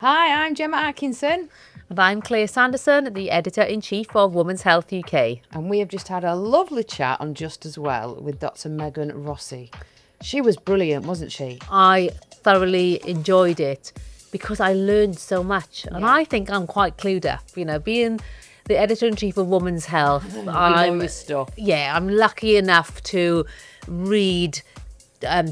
Hi, I'm Gemma Atkinson. And I'm Claire Sanderson, the Editor-in-Chief of Women's Health UK. And we have just had a lovely chat on Just As Well with Dr Megan Rossi. She was brilliant, wasn't she? I thoroughly enjoyed it because I learned so much. And I think I'm quite clued up. You know, being the Editor-in-Chief of Women's Health, know your stuff. Yeah, I'm lucky enough to read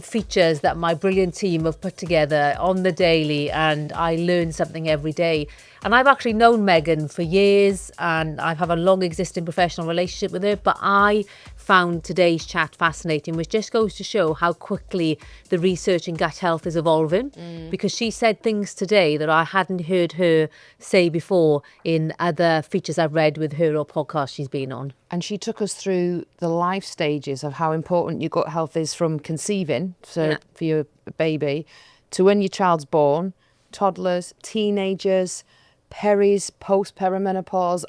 features that my brilliant team have put together on the daily, and I learn something every day. And I've actually known Megan for years, and I have a long existing professional relationship with her, but I found today's chat fascinating, which just goes to show how quickly the research in gut health is evolving, because she said things today that I hadn't heard her say before in other features I've read with her or podcasts she's been on. And she took us through the life stages of how important your gut health is from conceiving for your baby to when your child's born, toddlers, teenagers, peris, post-perimenopause,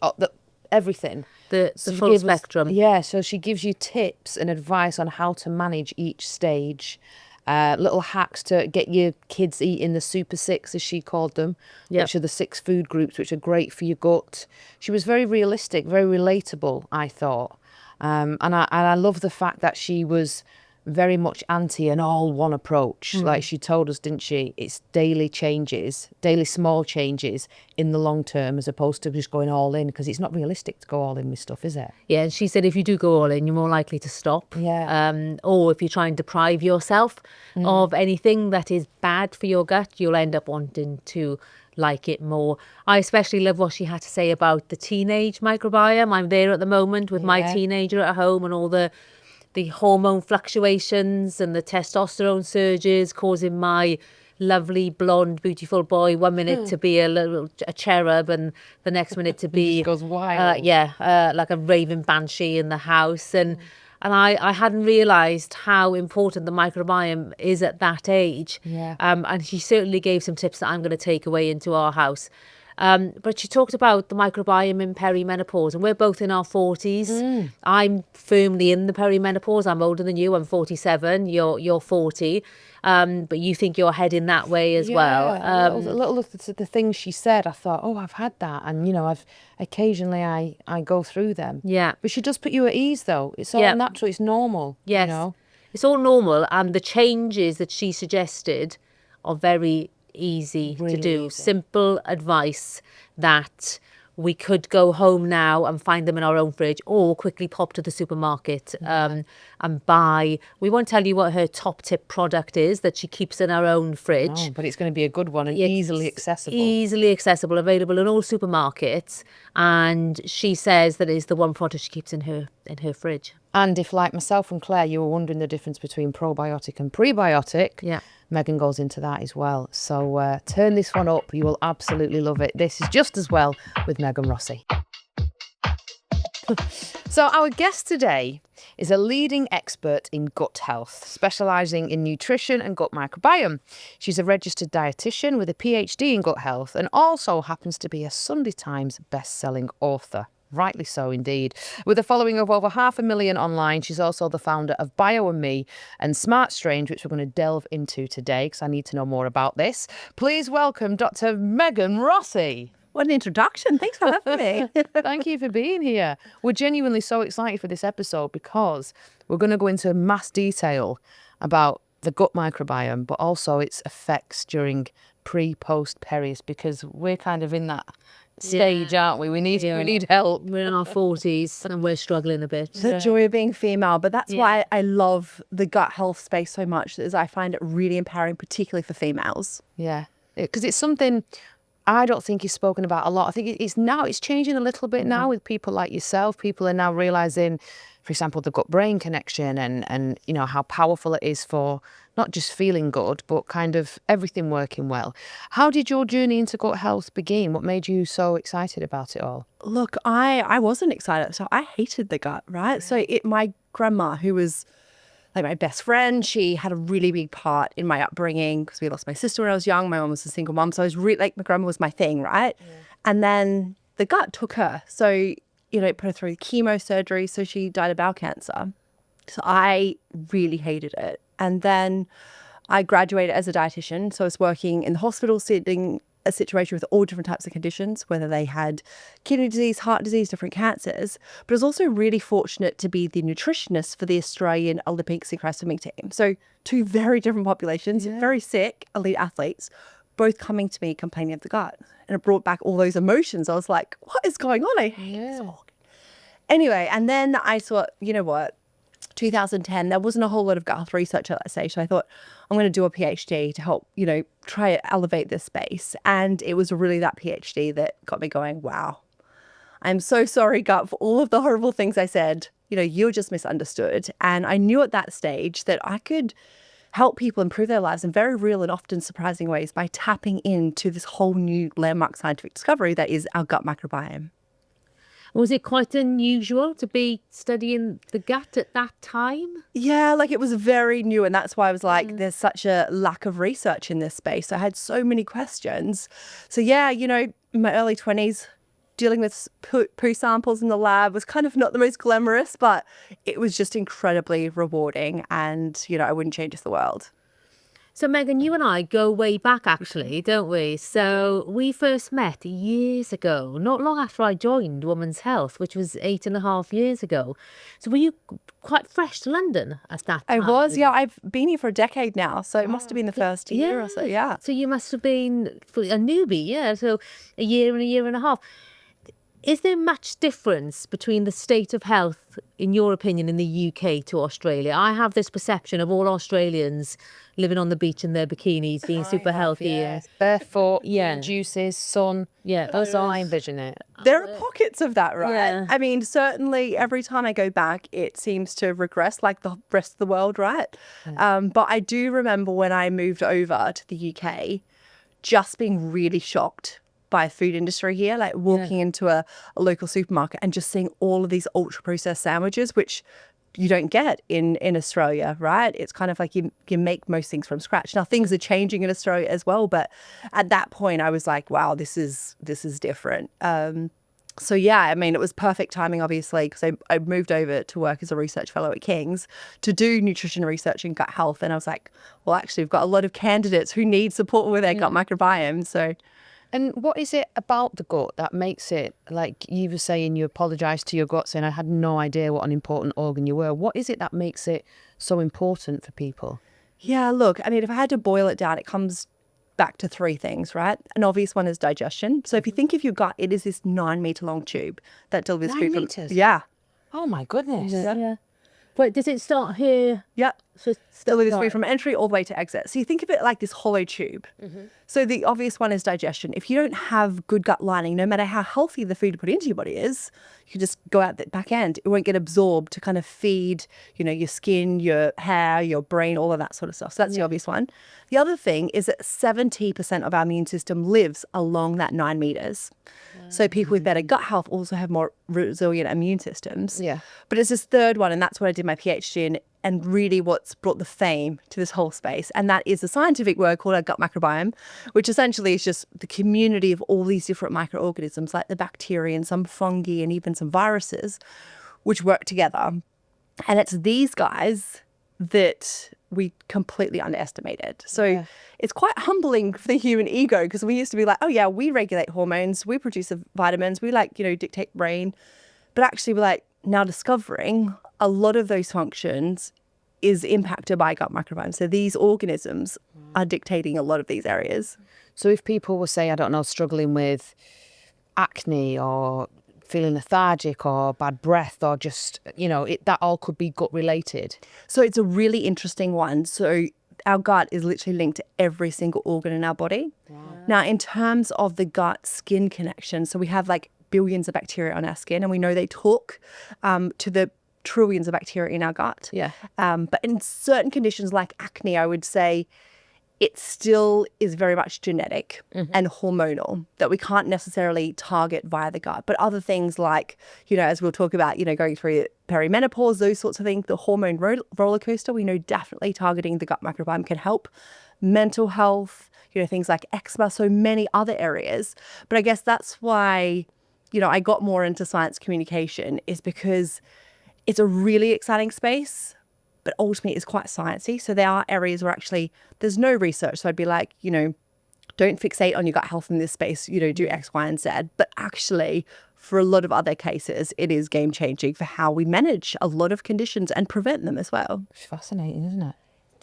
everything. The full spectrum. So she gives you tips and advice on how to manage each stage. Little hacks to get your kids eating the super six, as she called them, which are the 6 food groups, which are great for your gut. She was very realistic, very relatable, I thought. And I love the fact that she was very much anti an all-one approach. Like she told us, didn't she? It's daily changes, daily small changes in the long term, as opposed to just going all in, because it's not realistic to go all in with stuff, is it? Yeah, and she said if you do go all in, you're more likely to stop. Or if you try and deprive yourself of anything that is bad for your gut, you'll end up wanting to like it more. I especially love what she had to say about the teenage microbiome. I'm there at the moment with my teenager at home, and all the hormone fluctuations and the testosterone surges causing my lovely blonde beautiful boy 1 minute to be a cherub, and the next minute to be goes wild. like a raving banshee in the house. And I hadn't realised how important the microbiome is at that age. And she certainly gave some tips that I'm going to take away into our house. But she talked about the microbiome in perimenopause, and we're both in our 40s. I'm firmly in the perimenopause. I'm older than you. I'm 47. You're 40. But you think you're heading that way as well. A little of the things she said, I thought, oh, I've had that. And, you know, I've occasionally I go through them. Yeah. But she does put you at ease, though. It's all natural. It's normal. Yes. You know? It's all normal. And the changes that she suggested are very easy to do. Easy. Simple advice that we could go home now and find them in our own fridge, or quickly pop to the supermarket and buy. We won't tell you what her top tip product is that she keeps in her own fridge. Oh, but it's going to be a good one and easily accessible. Easily accessible, available in all supermarkets. And she says that is the one product she keeps in her fridge. And if, like myself and Claire, you were wondering the difference between probiotic and prebiotic, Megan goes into that as well. So turn this one up. You will absolutely love it. This is Just As Well with Megan Rossi. So our guest today is a leading expert in gut health, specialising in nutrition and gut microbiome. She's a registered dietitian with a PhD in gut health, and also happens to be a Sunday Times best-selling author. Rightly so, indeed. With a following of over 500,000 online, she's also the founder of Bio and Me and Smart Strange, which we're going to delve into today because I need to know more about this. Please welcome Dr. Megan Rossi. What an introduction. Thanks for having me. Thank you for being here. We're genuinely so excited for this episode because we're going to go into mass detail about the gut microbiome, but also its effects during pre, post, peris, because we're kind of in that stage, aren't we? We need help. We're in our 40s and we're struggling a bit. The joy of being female, but that's why I love the gut health space so much, is I find it really empowering, particularly for females. Yeah, because it's something I don't think is spoken about a lot. I think it's changing a little bit now with people like yourself. People are now realising, for example, the gut-brain connection and you know how powerful it is for not just feeling good, but kind of everything working well. How did your journey into gut health begin? What made you so excited about it all? Look, I wasn't excited. So I hated the gut, right? So my grandma, who was like my best friend, she had a really big part in my upbringing because we lost my sister when I was young. My mom was a single mom. So I was really, like, my grandma was my thing, right? Yeah. And then the gut took her. So, you know, it put her through chemo surgery. So she died of bowel cancer. So I really hated it. And then I graduated as a dietitian. So I was working in the hospital setting a situation with all different types of conditions, whether they had kidney disease, heart disease, different cancers. But I was also really fortunate to be the nutritionist for the Australian Olympic synchronized swimming team. So two very different populations, very sick, elite athletes, both coming to me complaining of the gut. And it brought back all those emotions. I was like, what is going on? I hate this organ. Anyway, and then I thought, you know what? 2010, there wasn't a whole lot of gut health research at that stage. So I thought, I'm going to do a PhD to help, try to elevate this space. And it was really that PhD that got me going, wow, I'm so sorry, gut, for all of the horrible things I said. You're just misunderstood. And I knew at that stage that I could help people improve their lives in very real and often surprising ways by tapping into this whole new landmark scientific discovery that is our gut microbiome. Was it quite unusual to be studying the gut at that time? Yeah, it was very new. And that's why I was like, there's such a lack of research in this space. I had so many questions. So yeah, in my early 20s, dealing with poo samples in the lab was kind of not the most glamorous, but it was just incredibly rewarding. And, I wouldn't change it for the world. So, Megan, you and I go way back, actually, don't we? So we first met years ago, not long after I joined Women's Health, which was 8.5 years ago. So were you quite fresh to London at that time? I was, yeah. I've been here for a decade now, so it must have been the first year or so, yeah. So you must have been a newbie, yeah, so a year and a half. Is there much difference between the state of health, in your opinion, in the UK to Australia? I have this perception of all Australians living on the beach in their bikinis, being super healthy. Yes. Barefoot, juices, sun. Yeah, that's how I envision it. There are pockets of that, right? Yeah. I mean, certainly every time I go back, it seems to regress like the rest of the world, right? But I do remember when I moved over to the UK, just being really shocked by a food industry here, walking into a local supermarket and just seeing all of these ultra processed sandwiches, which you don't get in Australia, right? It's kind of like you make most things from scratch. Now things are changing in Australia as well, but at that point I was like, wow, this is different. So yeah, I mean, it was perfect timing, obviously, because I moved over to work as a research fellow at King's to do nutrition research and gut health. And I was like, well, actually, we've got a lot of candidates who need support with their gut microbiome. So. And what is it about the gut that makes it, like you were saying, you apologised to your gut saying, I had no idea what an important organ you were. What is it that makes it so important for people? Yeah, look, I mean, if I had to boil it down, it comes back to three things, right? An obvious one is digestion. So if you think of your gut, it is this 9-metre long tube that delivers 9 food from... meters? Yeah. Oh my goodness. Yeah. But does it start here? Yeah. So Delivers food from entry all the way to exit. So you think of it like this hollow tube. So the obvious one is digestion. If you don't have good gut lining, no matter how healthy the food you put into your body is, you just go out the back end. It won't get absorbed to kind of feed, your skin, your hair, your brain, all of that sort of stuff. So that's the obvious one. The other thing is that 70% of our immune system lives along that 9 meters. So people with better gut health also have more resilient immune systems. Yeah. But it's this third one, and that's what I did my PhD in, and really what's brought the fame to this whole space. And that is a scientific word called our gut microbiome, which essentially is just the community of all these different microorganisms, like the bacteria and some fungi and even some viruses, which work together. And it's these guys that we completely underestimated. So it's quite humbling for the human ego, because we used to be like, oh yeah, we regulate hormones, we produce the vitamins, we dictate brain. But actually we're now discovering a lot of those functions is impacted by gut microbiome. So these organisms are dictating a lot of these areas. So if people were, say, I don't know, struggling with acne or feeling lethargic or bad breath or just, that all could be gut related. So it's a really interesting one. So our gut is literally linked to every single organ in our body. Wow. Now, in terms of the gut-skin connection, so we have billions of bacteria on our skin, and we know they talk to the trillions of bacteria in our gut. Yeah. But in certain conditions like acne, I would say it still is very much genetic and hormonal that we can't necessarily target via the gut. But other things like, as we'll talk about, going through perimenopause, those sorts of things, the hormone roller coaster, we know definitely targeting the gut microbiome can help. Mental health, things like eczema, so many other areas. But I guess that's why, I got more into science communication, is because it's a really exciting space, but ultimately it's quite sciencey. So there are areas where actually there's no research. So I'd be like, don't fixate on your gut health in this space, do X, Y, and Z. But actually, for a lot of other cases, it is game changing for how we manage a lot of conditions and prevent them as well. It's fascinating, isn't it?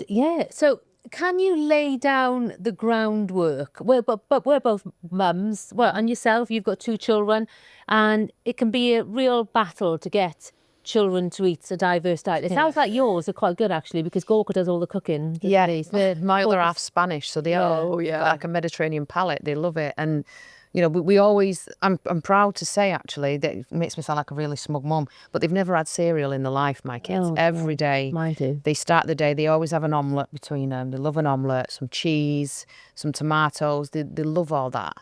Yeah. So can you lay down the groundwork? But we're both mums. Well, and yourself, you've got 2 children, and it can be a real battle to get children to eat a diverse diet. It sounds like yours are quite good, actually, because Gorka does all the cooking. Yeah, my other half's Spanish, so they are yeah. like a Mediterranean palate. They love it. And, we always, I'm proud to say, actually, that it makes me sound like a really smug mum, but they've never had cereal in their life, my kids. Every day, Mine do. they start the day, they always have an omelette between them. They love an omelette, some cheese, some tomatoes. They love all that.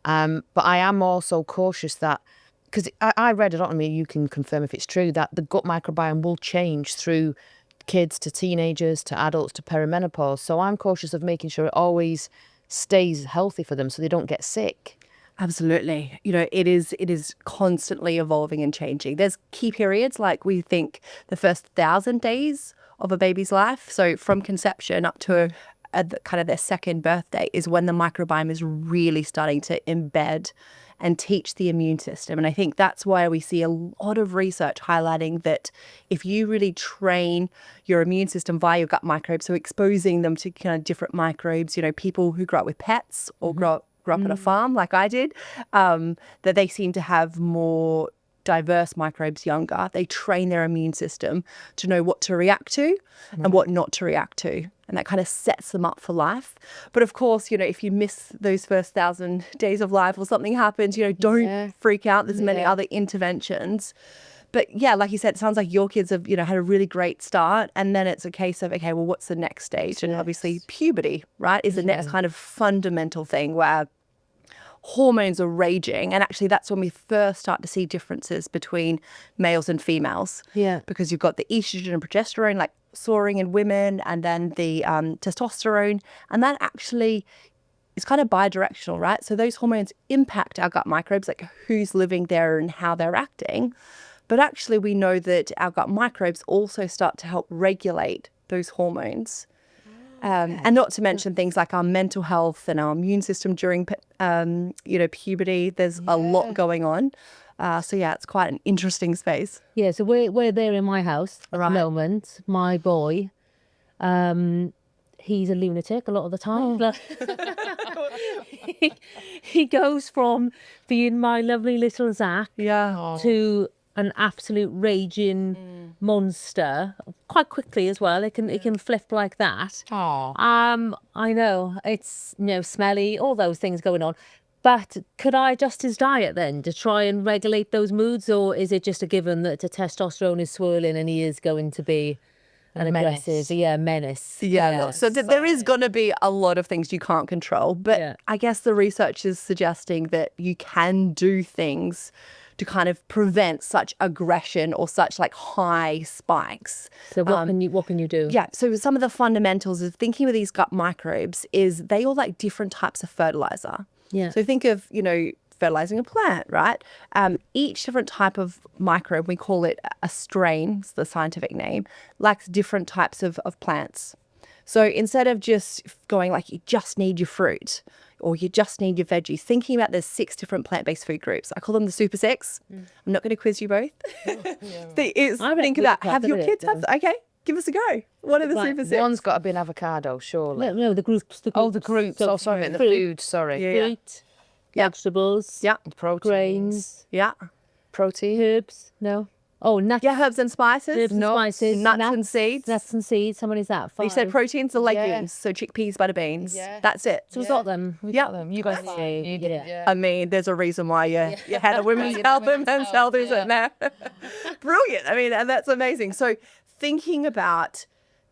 But I am also cautious that, because I read, I don't know, you can confirm if it's true, that the gut microbiome will change through kids to teenagers to adults to perimenopause. So I'm cautious of making sure it always stays healthy for them so they don't get sick. Absolutely. It is constantly evolving and changing. There's key periods, like we think the first 1,000 days of a baby's life. So from conception up to kind of their second birthday is when the microbiome is really starting to embed and teach the immune system. And I think that's why we see a lot of research highlighting that if you really train your immune system via your gut microbes, so exposing them to kind of different microbes, people who grow up with pets or grow up on a farm like I did, that they seem to have more diverse microbes younger. They train their immune system to know what to react to and what not to react to. And that kind of sets them up for life. But of course, if you miss those first 1,000 days of life or something happens, don't freak out. There's many other interventions. But yeah, like you said, it sounds like your kids have, had a really great start. And then it's a case of, okay, well, what's the next stage? And obviously puberty, right, is the next kind of fundamental thing where hormones are raging. And actually that's when we first start to see differences between males and females. Yeah. Because you've got the estrogen and progesterone like soaring in women, and then the testosterone. And that actually is kind of bidirectional, right? So those hormones impact our gut microbes, like who's living there and how they're acting. But actually we know that our gut microbes also start to help regulate those hormones. And not to mention things like our mental health and our immune system during, puberty. There's a lot going on. So yeah, it's quite an interesting space. Yeah, so we're there in my house at the moment. My boy, he's a lunatic a lot of the time. He goes from being my lovely little Zach to an absolute raging monster quite quickly as well. It can flip like that. I know it's smelly, all those things going on. But could I adjust his diet then to try and regulate those moods, or is it just a given that the testosterone is swirling and he is going to be an aggressive menace? Yeah. So there is going to be a lot of things you can't control, but I guess the research is suggesting that you can do things to kind of prevent such aggression or such like high spikes. So what can you do? Yeah. So some of the fundamentals of thinking with these gut microbes is they all like different types of fertilizer. Yeah. So think of, fertilizing a plant, right? Each different type of microbe, we call it a strain, it's the scientific name, likes different types of plants. So instead of just going like you just need your fruit or you just need your veggies, thinking about there's 6 different plant-based food groups. I call them the Super 6. I'm not going to quiz you both. Think about, have your kids have, okay, give us a go. What are the Super 6? One's got to be an avocado, surely. No, the groups. Oh, the groups. So, sorry, the food, sorry. Fruit, vegetables, Proteins. grains, Protein. herbs. No. Oh, nuts. Yeah, herbs and spices. Herbs and spices. Nuts and seeds. Nuts and seeds. How many is that? 5. You said proteins, the legumes, so chickpeas, butter beans. Yeah. That's it. So we've got them. You guys I mean, there's a reason why you had a women's health and men's health, isn't there? Brilliant. I mean, and that's amazing. So thinking about,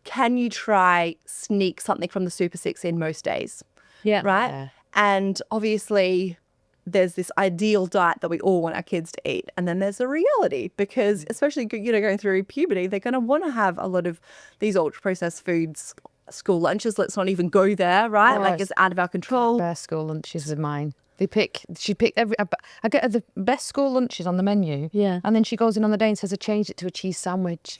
can you try sneak something from the Super 6 in most days? Yeah. Right? Yeah. And obviously there's this ideal diet that we all want our kids to eat. And then there's a reality because especially, going through puberty, they're going to want to have a lot of these ultra processed foods, school lunches. Let's not even go there, right? Like it's out of our control. Best school lunches are mine. She picked I get her the best school lunches on the menu. Yeah. And then she goes in on the day and says, I changed it to a cheese sandwich.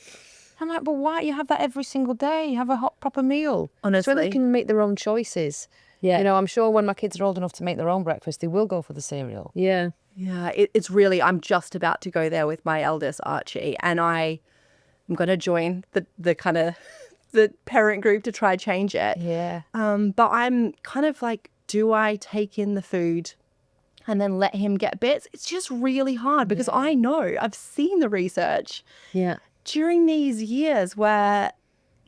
I'm like, but why? You have that every single day. You have a hot, proper meal. Honestly. So they can make their own choices. Yeah. You know, I'm sure when my kids are old enough to make their own breakfast, they will go for the cereal. Yeah. Yeah, it's really, I'm just about to go there with my eldest Archie, and I'm going to join the kind of the parent group to try change it. Yeah. But I'm kind of like, do I take in the food and then let him get bits? It's just really hard because I know, I've seen the research during these years where,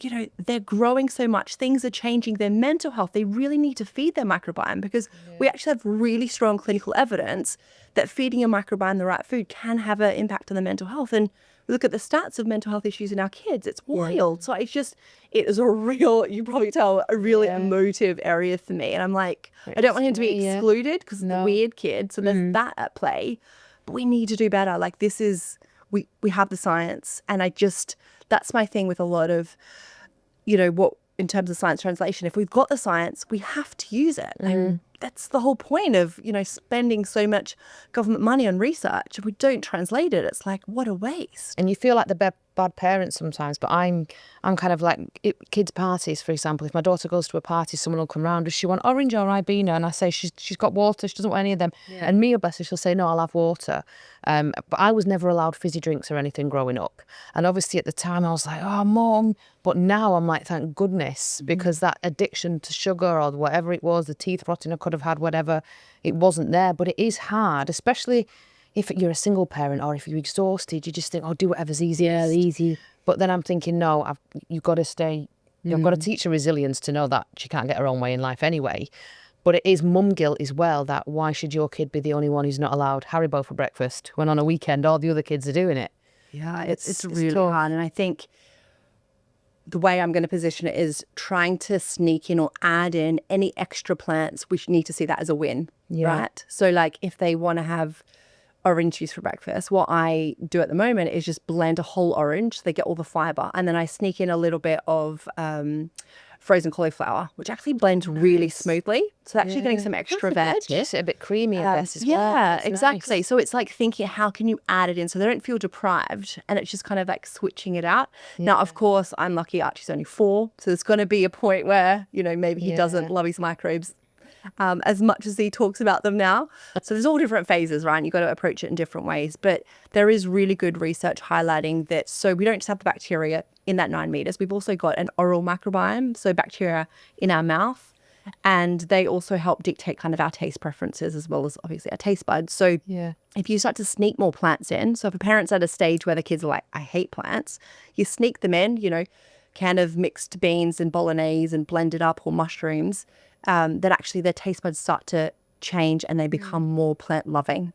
you know, they're growing so much, things are changing, their mental health, they really need to feed their microbiome because we actually have really strong clinical evidence that feeding your microbiome the right food can have an impact on the mental health. And we look at the stats of mental health issues in our kids, it's wild. So it's just, it is a real, you probably tell, a really emotive area for me. And I'm like, I don't want him to be excluded because the weird kid. So there's that at play. But we need to do better. Like this is, we have the science. And I just, that's my thing with a lot of, you know, what in terms of science translation, if we've got the science, we have to use it. And that's the whole point of, you know, spending so much government money on research. If we don't translate it, it's like, what a waste. And you feel like the bad parent sometimes, but I'm kind of like kids' parties, for example. If my daughter goes to a party, someone will come round. Does she want orange or Ribena? And I say she's got water. She doesn't want any of them. And Mia, bless her, she'll say no, I'll have water. But I was never allowed fizzy drinks or anything growing up. And obviously at the time I was like, oh, Mum. But now I'm like, thank goodness, because that addiction to sugar or whatever it was, the teeth rotting I could have had, whatever, it wasn't there. But it is hard, especially if you're a single parent or if you're exhausted, you just think, oh, do whatever's easy. But then I'm thinking, no, you've got to stay, you've got to teach her resilience to know that she can't get her own way in life anyway. But it is mum guilt as well, that why should your kid be the only one who's not allowed Haribo for breakfast when on a weekend all the other kids are doing it? Yeah, it's really hard. And I think the way I'm going to position it is trying to sneak in or add in any extra plants. We need to see that as a win, right? So like if they want to have orange juice for breakfast, what I do at the moment is just blend a whole orange so they get all the fiber, and then I sneak in a little bit of frozen cauliflower, which actually blends really smoothly. So actually getting some extra veg. It's a bit creamy at best as well. Yeah, It's exactly. nice. So it's like thinking, how can you add it in so they don't feel deprived? And it's just kind of like switching it out. Now, of course, I'm lucky Archie's only 4. So there's going to be a point where, you know, maybe he doesn't love his microbes as much as he talks about them now. So there's all different phases, right? And you've got to approach it in different ways. But there is really good research highlighting that. So we don't just have the bacteria in that 9 meters. We've also got an oral microbiome, so bacteria in our mouth. And they also help dictate kind of our taste preferences as well as obviously our taste buds. So if you start to sneak more plants in, so if a parent's at a stage where the kids are like, I hate plants, you sneak them in, you know, can of mixed beans and bolognese and blend it up, or mushrooms, that actually their taste buds start to change and they become more plant loving.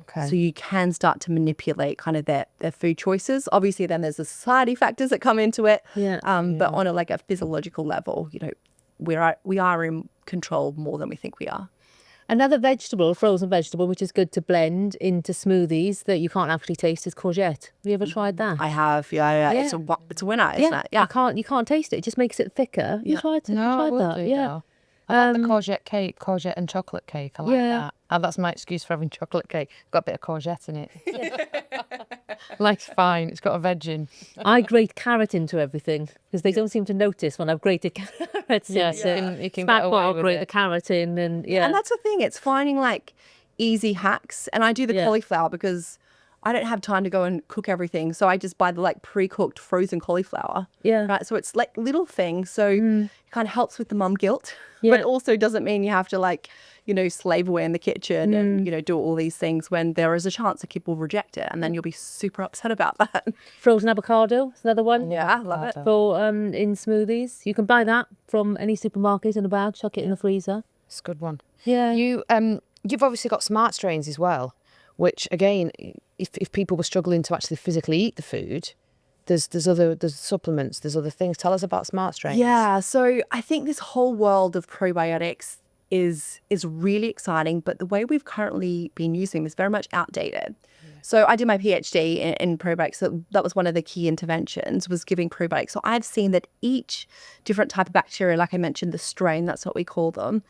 Okay. So you can start to manipulate kind of their food choices. Obviously then there's the society factors that come into it. But on a physiological level, you know, we are in control more than we think we are. Another vegetable, frozen vegetable, which is good to blend into smoothies that you can't actually taste, is courgette. Have you ever tried that? I have, yeah. It's a winner, isn't it? Yeah. You can't taste it. It just makes it thicker. You tried that? Yeah. I like the courgette cake, courgette and chocolate cake. I like that. And that's my excuse for having chocolate cake. Got a bit of courgette in it. Life's fine. It's got a veg in. I grate carrot into everything because they don't seem to notice when I've grated carrots. You can get away with grate it. the carrot in, and And that's the thing. It's finding like easy hacks. And I do the cauliflower because I don't have time to go and cook everything. So I just buy the like pre-cooked frozen cauliflower. Yeah. Right. So it's like little things. So it kind of helps with the mum guilt. But it also doesn't mean you have to like, you know, slave away in the kitchen and, you know, do all these things when there is a chance a kid will reject it. And then you'll be super upset about that. Frozen avocado is another one. Yeah, I love it. For in smoothies. You can buy that from any supermarket in a bag, chuck it in the freezer. It's a good one. Yeah. You've obviously got smart strains as well, which again, if people were struggling to actually physically eat the food, there's supplements, there's other things. Tell us about smart strains. Yeah, so I think this whole world of probiotics is really exciting, but the way we've currently been using them is very much outdated. So I did my PhD in probiotics. So that was one of the key interventions, was giving probiotics. So I've seen that each different type of bacteria, like I mentioned, the strain, that's what we call them,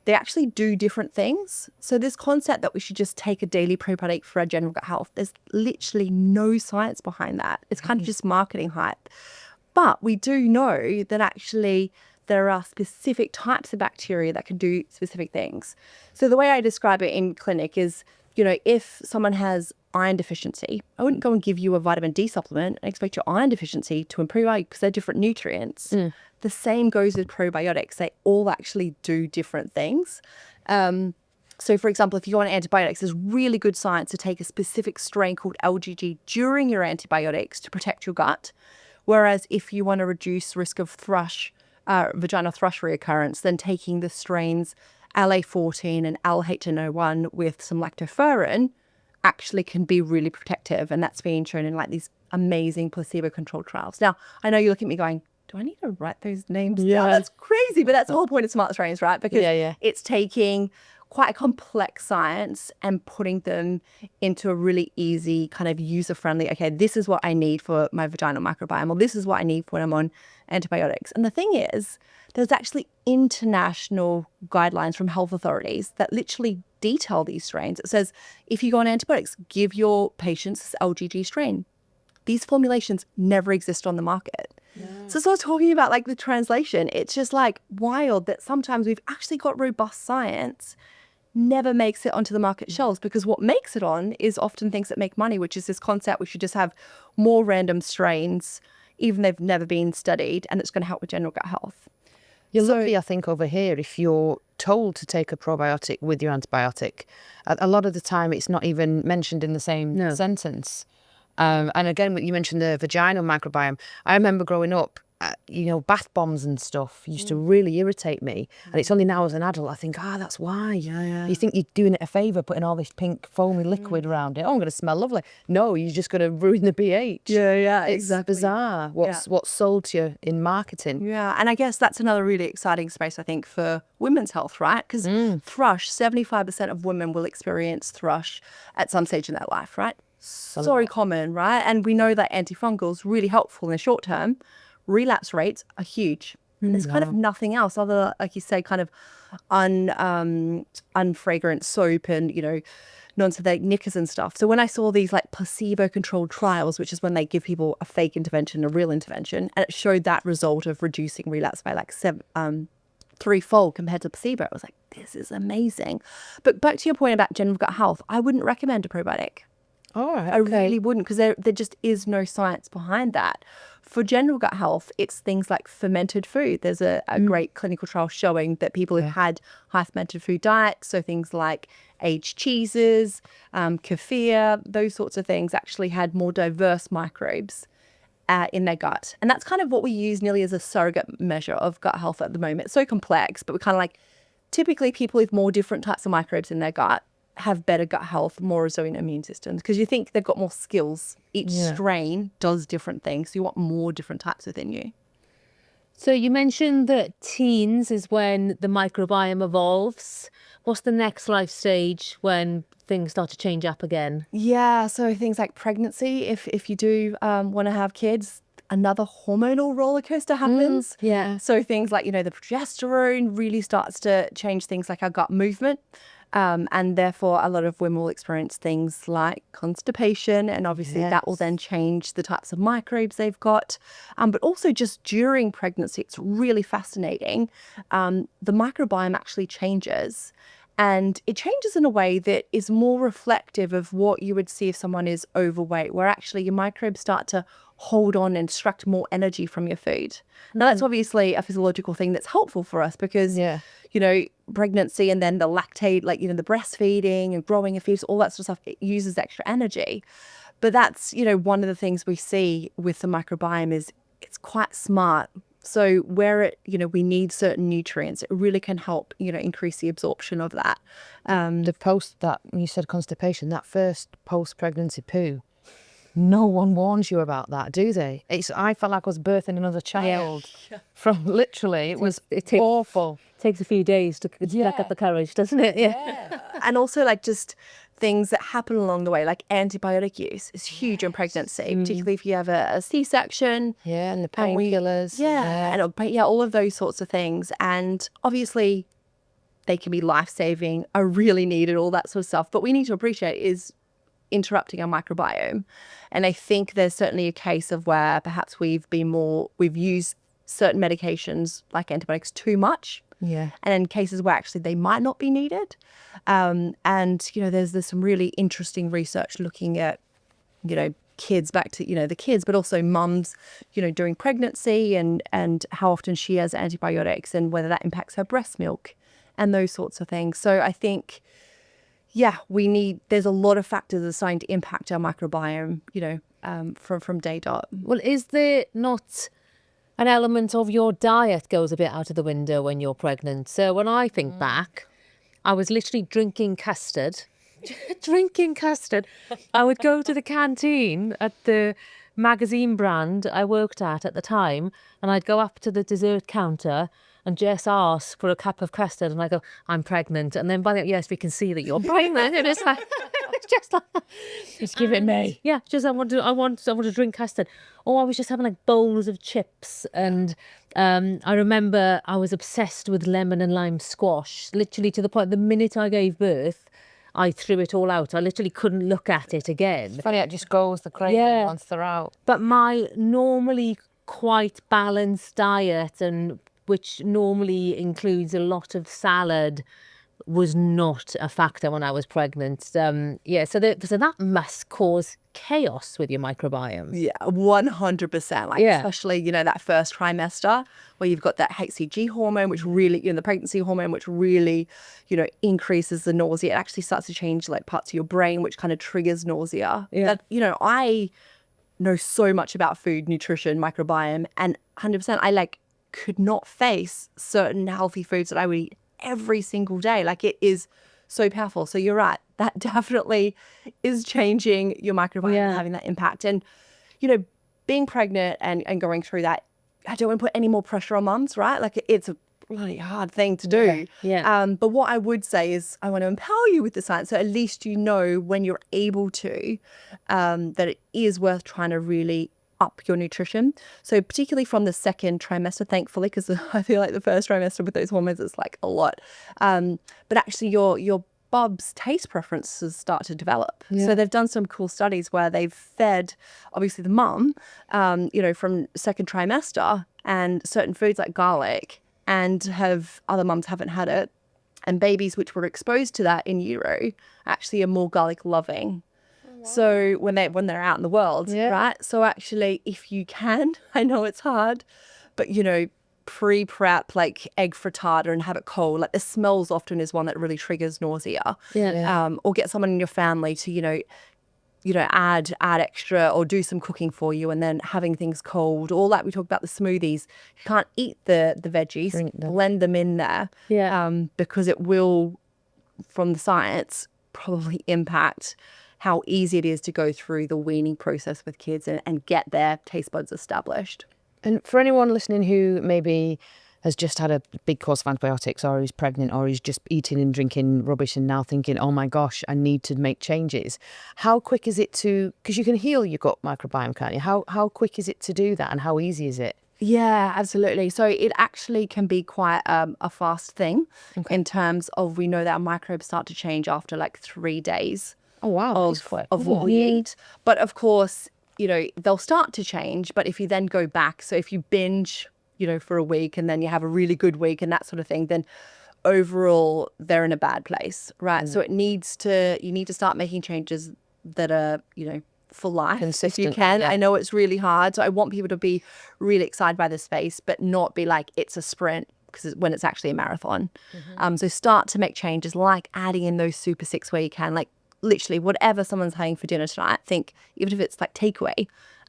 they actually do different things. So this concept that we should just take a daily probiotic for our general gut health, there's literally no science behind that. It's kind of just marketing hype. But we do know that actually there are specific types of bacteria that can do specific things. So the way I describe it in clinic is, if someone has iron deficiency, I wouldn't go and give you a vitamin D supplement and expect your iron deficiency to improve because they're different nutrients. The same goes with probiotics. They all actually do different things. So, for example, if you go on antibiotics, there's really good science to take a specific strain called LGG during your antibiotics to protect your gut. Whereas if you want to reduce risk of vaginal thrush reoccurrence, then taking the strains LA14 and LHNO1 with some lactoferrin actually can be really protective. And that's being shown in like these amazing placebo-controlled trials. Now, I know you look at me going, do I need to write those names down? That's crazy. But that's the whole point of smart strains, right? Because it's taking quite a complex science and putting them into a really easy kind of user-friendly, okay, this is what I need for my vaginal microbiome, or this is what I need when I'm on antibiotics. And the thing is, there's actually international guidelines from health authorities that literally detail these strains. It says, if you go on antibiotics, give your patients this LGG strain. These formulations never exist on the market. So I was talking about like the translation. It's just like wild that sometimes we've actually got robust science never makes it onto the market shelves, because what makes it on is often things that make money, which is this concept we should just have more random strains, even they've never been studied, and it's going to help with general gut health. You're lucky, I think, over here, if you're told to take a probiotic with your antibiotic. A lot of the time, it's not even mentioned in the same sentence. And again, you mentioned the vaginal microbiome. I remember growing up, bath bombs and stuff used to really irritate me. And it's only now as an adult I think, that's why. You think you're doing it a favour putting all this pink foamy liquid around it. Oh, I'm going to smell lovely. No, you're just going to ruin the pH. It's bizarre what's sold to you in marketing. And I guess that's another really exciting space, I think, for women's health, right? Because thrush, 75% of women will experience thrush at some stage in their life, right? So common, right? And we know that antifungals really helpful in the short term. Relapse rates are huge. And there's kind of nothing else other, like you say, kind of unfragrant soap and, non-synthetic knickers and stuff. So when I saw these like placebo-controlled trials, which is when they give people a fake intervention, a real intervention, and it showed that result of reducing relapse by like threefold compared to placebo, I was like, this is amazing. But back to your point about general gut health, I wouldn't recommend a probiotic. All right, I really wouldn't, because there just is no science behind that. For general gut health, it's things like fermented food. There's a great clinical trial showing that people who've had high fermented food diets, so things like aged cheeses, kefir, those sorts of things, actually had more diverse microbes in their gut. And that's kind of what we use nearly as a surrogate measure of gut health at the moment. It's so complex, but we're kind of like, typically people with more different types of microbes in their gut have better gut health, more resilient immune systems, because you think they've got more skills. Each strain does different things. So you want more different types within you. So you mentioned that teens is when the microbiome evolves. What's the next life stage when things start to change up again? Yeah, so things like pregnancy, if you do want to have kids, another hormonal roller coaster happens. So things like, the progesterone really starts to change things like our gut movement. And therefore, a lot of women will experience things like constipation, and obviously that will then change the types of microbes they've got. But also just during pregnancy, it's really fascinating. The microbiome actually changes, and it changes in a way that is more reflective of what you would see if someone is overweight, where actually your microbes start to hold on and extract more energy from your food. Now, that's obviously a physiological thing that's helpful for us because, pregnancy and then the lactate, like, the breastfeeding and growing a fetus, all that sort of stuff, it uses extra energy. But that's, one of the things we see with the microbiome is it's quite smart. So where we need certain nutrients, it really can help, increase the absorption of that. That you said constipation, that first post-pregnancy poo, no one warns you about that, do they? I felt like I was birthing another child. From literally, it takes awful. Takes a few days to stack up the courage, doesn't it? And also like just things that happen along the way, like antibiotic use is huge in pregnancy, particularly if you have a C-section. And the painkillers. And all of those sorts of things. And obviously they can be life-saving, are really needed, all that sort of stuff. But we need to appreciate is interrupting our microbiome. And I think there's certainly a case of where perhaps we've used certain medications like antibiotics too much. Yeah. And in cases where actually they might not be needed. And, there's some really interesting research looking at, kids back to, the kids, but also mums, during pregnancy and how often she has antibiotics and whether that impacts her breast milk and those sorts of things. So I think, there's a lot of factors that are starting to impact our microbiome, from day dot. Well, is there not an element of your diet goes a bit out of the window when you're pregnant? So when I think back, I was literally drinking custard. I would go to the canteen at the magazine brand I worked at the time, and I'd go up to the dessert counter and just ask for a cup of custard, and I go, I'm pregnant. And then by the yes, we can see that you're pregnant. And it's like, it's just like, Just give it me. yeah, just I want to drink custard. Or I was just having like bowls of chips. And I remember I was obsessed with lemon and lime squash, literally to the point the minute I gave birth, I threw it all out. I literally couldn't look at it again. Funny, it just goes, the craving Yeah. once they're out. But my normally quite balanced diet, and which normally includes a lot of salad, was not a factor when I was pregnant. So that must cause chaos with your microbiome. Yeah, 100%. Especially, that first trimester where you've got that HCG hormone, which really, the pregnancy hormone, which really, increases the nausea. It actually starts to change like parts of your brain, which kind of triggers nausea. Yeah. That, I know so much about food, nutrition, microbiome, and 100%, I could not face certain healthy foods that I would eat every single day. It is so powerful. So you're right. That definitely is changing your microbiome and having that impact. And, being pregnant and going through that, I don't want to put any more pressure on mums, right? It's a bloody hard thing to do. Yeah. But what I would say is I want to empower you with the science. So at least when you're able to, that it is worth trying to really up your nutrition. So particularly from the second trimester, thankfully, because I feel like the first trimester with those hormones is a lot. But actually your bub's taste preferences start to develop. Yeah. So they've done some cool studies where they've fed, obviously, the mum, from second trimester and certain foods like garlic, and other mums haven't had it. And babies which were exposed to that in utero actually are more garlic loving. So when they're out in the world, right? So actually, if you can, I know it's hard, but pre-prep egg frittata and have it cold. The smells often is one that really triggers nausea. Yeah. Or get someone in your family to add extra or do some cooking for you, and then having things cold. All that we talk about the smoothies. You can't eat the veggies, blend them in there. Yeah. Because it will, from the science, probably impact how easy it is to go through the weaning process with kids and get their taste buds established. And for anyone listening who maybe has just had a big course of antibiotics, or who's pregnant, or who's just eating and drinking rubbish and now thinking, oh my gosh, I need to make changes. How quick is it because you can heal your gut microbiome, can't you? How quick is it to do that, and how easy is it? Yeah, absolutely. So it actually can be quite a fast thing in terms of, we know that our microbes start to change after 3 days. Oh, wow. Of what we eat. But of course, they'll start to change. But if you then go back, so if you binge, for a week and then you have a really good week and that sort of thing, then overall they're in a bad place, right? So you need to start making changes that are, for life, consistent, if you can. Yeah. I know it's really hard. So I want people to be really excited by the space, but not be it's a sprint, because when it's actually a marathon. So start to make changes, like adding in those super 6 where you can, literally whatever someone's having for dinner tonight. Think, even if it's takeaway,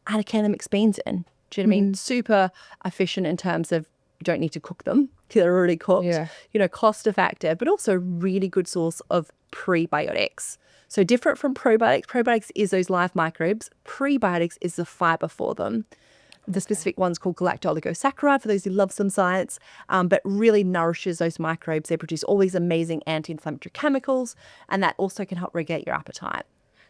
add a can of mixed beans in. Do you know what I mean? Super efficient in terms of you don't need to cook them. They're already cooked. Yeah. Cost effective, but also really good source of prebiotics. So different from probiotics. Probiotics is those live microbes. Prebiotics is the fiber for them. The specific one's called galacto-oligosaccharide, for those who love some science, but really nourishes those microbes. They produce all these amazing anti-inflammatory chemicals, and that also can help regulate your appetite.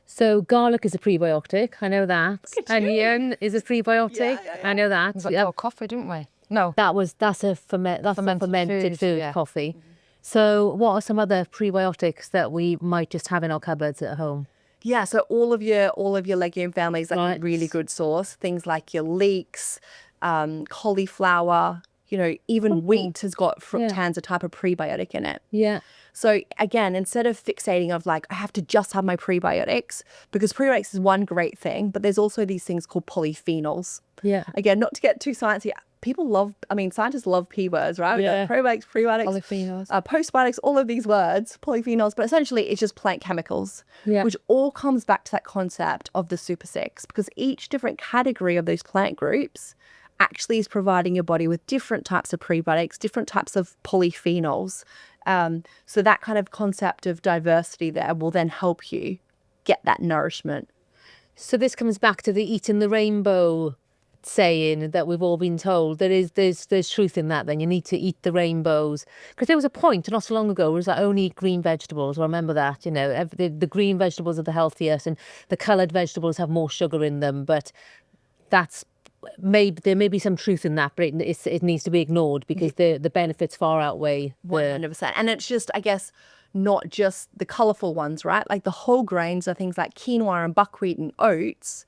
So garlic is a prebiotic. I know that. Onion is a prebiotic. Yeah. I know that. We've got your coffee, didn't we? No. That's a fermented food, yeah. coffee. So what are some other prebiotics that we might just have in our cupboards at home? Yeah, so all of your legume families, Right. a really good source. Things like your leeks, cauliflower, even wheat has got fructans, a type of prebiotic in it. Yeah. So again, instead of fixating of like, I have to just have my prebiotics, because prebiotics is one great thing, but there's also these things called polyphenols. Yeah. Again, not to get too sciencey, scientists love P words, right? Yeah. Probiotics, prebiotics, Polyphenols. postbiotics, all of these words, polyphenols, but essentially it's just plant chemicals, which all comes back to that concept of the super six, because each different category of those plant groups actually is providing your body with different types of prebiotics, different types of polyphenols. So that kind of concept of diversity there will then help you get that nourishment. So this comes back to the eating the rainbow saying that we've all been told. There's truth in that. Then you need to eat the rainbows, because there was a point not so long ago where it was like only eat green vegetables. I remember that, the green vegetables are the healthiest and the coloured vegetables have more sugar in them. But there may be some truth in that, but it needs to be ignored, because the benefits far outweigh 100%. And it's just, I guess, not just the colourful ones, right? Like the whole grains are things like quinoa and buckwheat and oats.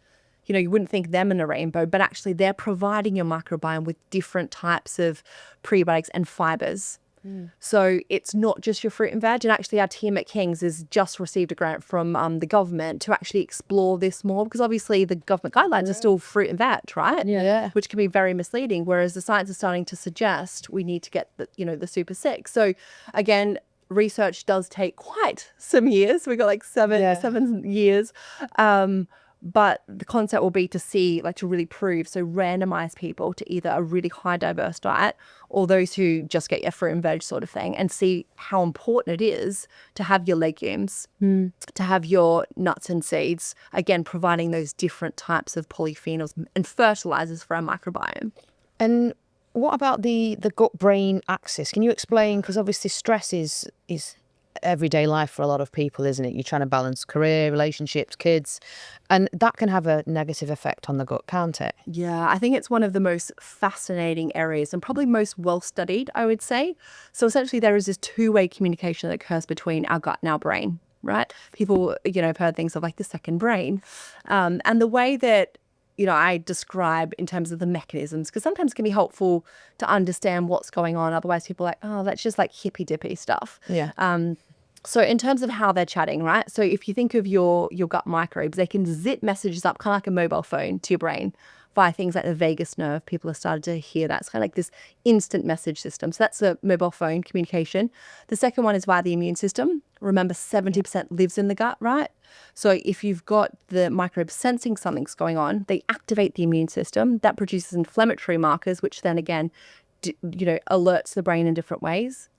You wouldn't think them in a rainbow, but actually they're providing your microbiome with different types of prebiotics and fibers. So it's not just your fruit and veg. And actually our team at King's has just received a grant from the government to actually explore this more, because obviously the government guidelines are still fruit and veg, right? Yeah. Which can be very misleading, whereas the science is starting to suggest we need to get the super six. So again, research does take quite some years. We got like seven years. But the concept will be to see, like, to really prove, so randomize people to either a really high diverse diet or those who just get your fruit and veg sort of thing, and see how important it is to have your legumes, to have your nuts and seeds, again, providing those different types of polyphenols and fertilizers for our microbiome. And what about the gut-brain axis? Can you explain, because obviously stress is everyday life for a lot of people, isn't it? You're trying to balance career, relationships, kids, and that can have a negative effect on the gut, can't it? Yeah, I think it's one of the most fascinating areas and probably most well studied, I would say. So essentially there is this two-way communication that occurs between our gut and our brain, right? People, have heard things of like the second brain. And the way that I describe in terms of the mechanisms, because sometimes it can be helpful to understand what's going on. Otherwise people are like, oh, that's just like hippy dippy stuff. Yeah. So in terms of how they're chatting, right? So if you think of your gut microbes, they can zip messages up kind of like a mobile phone to your brain via things like the vagus nerve. People have started to hear that. It's kind of like this instant message system. So that's a mobile phone communication. The second one is via the immune system. Remember, 70% lives in the gut, right? So if you've got the microbes sensing something's going on, they activate the immune system. That produces inflammatory markers, which then again, alerts the brain in different ways.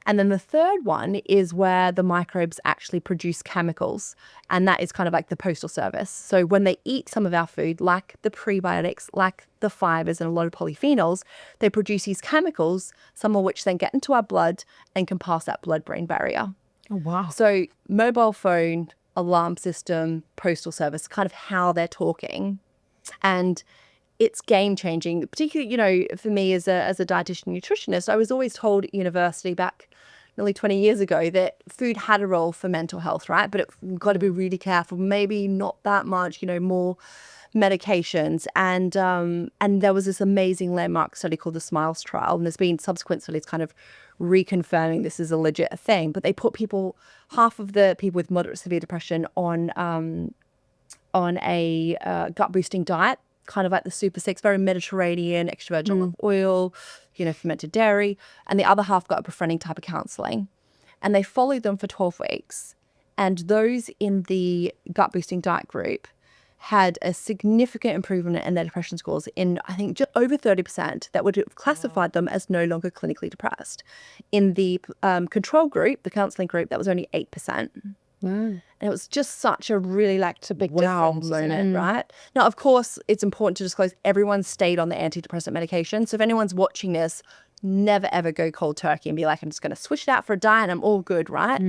And then the third one is where the microbes actually produce chemicals, and that is kind of like the postal service. So when they eat some of our food, like the prebiotics, like the fibers and a lot of polyphenols, they produce these chemicals, some of which then get into our blood and can pass that blood-brain barrier. Oh, wow. So mobile phone, alarm system, postal service, kind of how they're talking. And it's game changing, particularly, for me as a dietitian nutritionist. I was always told at university back nearly 20 years ago that food had a role for mental health, right? But we've got to be really careful, maybe not that much, more medications. And there was this amazing landmark study called the SMILES trial. And there's been subsequent studies kind of reconfirming this is a legit thing. But they put half of the people with moderate severe depression on a gut boosting diet, kind of like the super six, very Mediterranean, extra virgin olive oil, fermented dairy. And the other half got a befriending type of counselling. And they followed them for 12 weeks. And those in the gut boosting diet group had a significant improvement in their depression scores in, I think, just over 30% that would have classified them as no longer clinically depressed. In the control group, the counselling group, that was only 8%. And it was just such a really it's a big wow moment, right? Now, of course, it's important to disclose everyone stayed on the antidepressant medication. So if anyone's watching this, never, ever go cold turkey and be like, I'm just going to switch it out for a diet and I'm all good, right?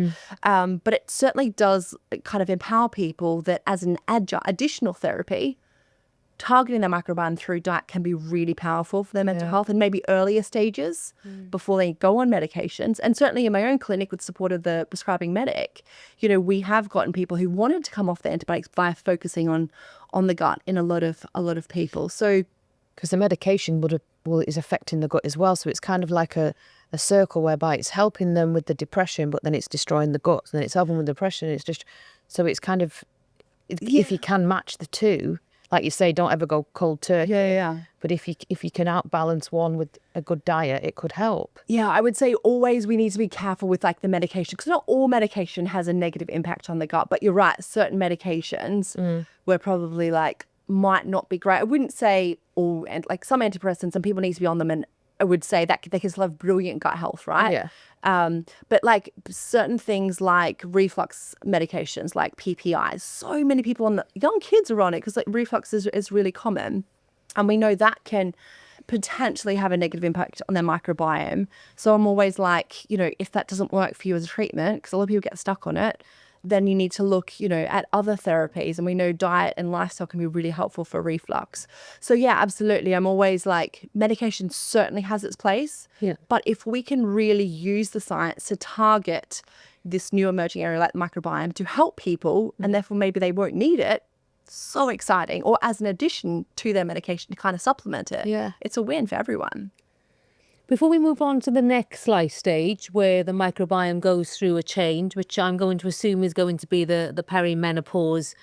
But it certainly does kind of empower people that as an additional therapy, targeting their microbiome through diet can be really powerful for their mental health and maybe earlier stages before they go on medications. And certainly in my own clinic with support of the prescribing medic, we have gotten people who wanted to come off the antibiotics by focusing on the gut in a lot of people. So because the medication is affecting the gut as well. So it's kind of like a circle whereby it's helping them with the depression, but then it's destroying the gut. And then it's helping with depression. It's just, so it's kind of, if you can match the two, like you say, don't ever go cold turkey. Yeah. But if you can outbalance one with a good diet, it could help. Yeah, I would say always we need to be careful with like the medication, because not all medication has a negative impact on the gut. But you're right, certain medications were probably like might not be great. I wouldn't say all, and like some antidepressants, and people need to be on them, and I would say that they can still have brilliant gut health, right? Yeah. But like certain things like reflux medications, like PPIs, so many people young kids are on it because like reflux is really common. And we know that can potentially have a negative impact on their microbiome. So I'm always like, if that doesn't work for you as a treatment, because a lot of people get stuck on it, then you need to look, at other therapies. And we know diet and lifestyle can be really helpful for reflux. So yeah, absolutely. I'm always like, medication certainly has its place. Yeah. But if we can really use the science to target this new emerging area like the microbiome to help people, and therefore maybe they won't need it, so exciting. Or as an addition to their medication to kind of supplement it. Yeah. It's a win for everyone. Before we move on to the next life stage where the microbiome goes through a change, which I'm going to assume is going to be the perimenopause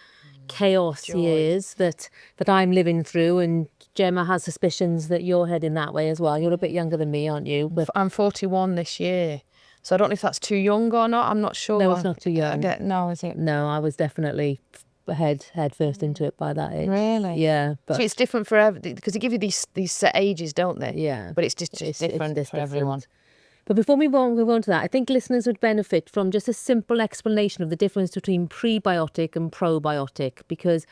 chaos years that I'm living through, and Gemma has suspicions that you're heading that way as well. You're a bit younger than me, aren't you? But I'm 41 this year. So I don't know if that's too young or not. I'm not sure. No, it's not too young. No, is it? No, I was definitely head first into it by that age. Really? Yeah. But So it's different for every, because they give you these set ages, don't they? Yeah. But it's just different for everyone. But before we move on to that, I think listeners would benefit from just a simple explanation of the difference between prebiotic and probiotic, because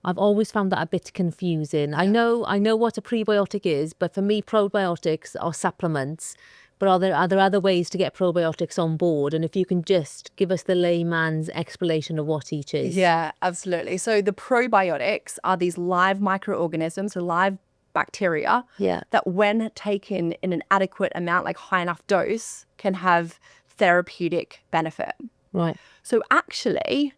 I've always found that a bit confusing. I know what a prebiotic is, but for me, probiotics are supplements. But are there other ways to get probiotics on board? And if you can just give us the layman's explanation of what each is. Yeah, absolutely. So the probiotics are these live microorganisms, so live bacteria, that when taken in an adequate amount, like high enough dose, can have therapeutic benefit. Right. So actually,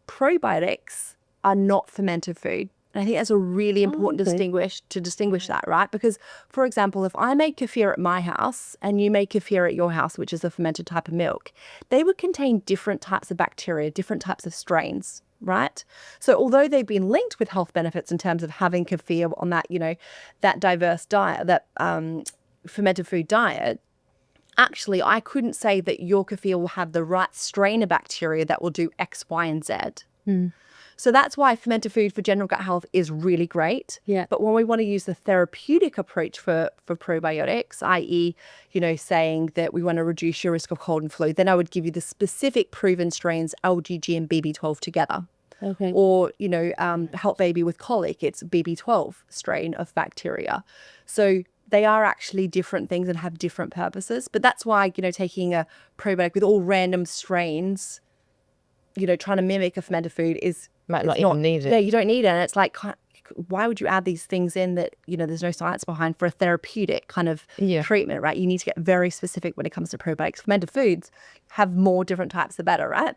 probiotics are not fermented food. And I think that's a really important to distinguish that, right? Because, for example, if I make kefir at my house and you make kefir at your house, which is a fermented type of milk, they would contain different types of bacteria, different types of strains, right? So although they've been linked with health benefits in terms of having kefir on that, that diverse diet, that fermented food diet, actually, I couldn't say that your kefir will have the right strain of bacteria that will do X, Y, and Z. So that's why fermented food for general gut health is really great. Yeah. But when we want to use the therapeutic approach for probiotics, i.e., saying that we want to reduce your risk of cold and flu, then I would give you the specific proven strains LGG and BB12 together. Okay. Or, help baby with colic, it's BB12 strain of bacteria. So they are actually different things and have different purposes. But that's why, taking a probiotic with all random strains, trying to mimic a fermented food Might not even need it. Yeah, you don't need it. And it's like, why would you add these things in that, there's no science behind for a therapeutic kind of treatment, right? You need to get very specific when it comes to probiotics. Fermented foods have more different types, the better, right?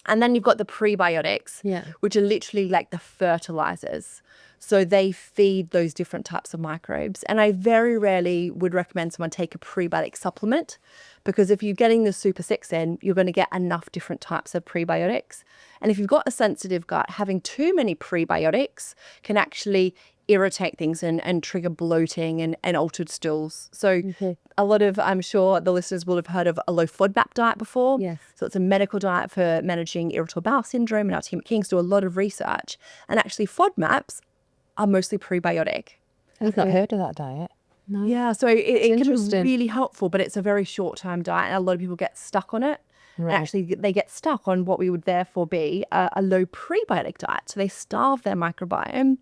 And then you've got the prebiotics, which are literally like the fertilizers. So they feed those different types of microbes. And I very rarely would recommend someone take a prebiotic supplement, because if you're getting the Super 6 in, you're going to get enough different types of prebiotics. And if you've got a sensitive gut, having too many prebiotics can actually irritate things and trigger bloating and altered stools. So a lot of, I'm sure the listeners will have heard of a low FODMAP diet before. Yes. So it's a medical diet for managing irritable bowel syndrome, and our team at King's do a lot of research. And actually FODMAPs are mostly prebiotic. I've not heard of that diet. No. Yeah, so it can be really helpful, but it's a very short-term diet, and a lot of people get stuck on it. Right. And actually, they get stuck on what we would therefore be a low prebiotic diet. So they starve their microbiome.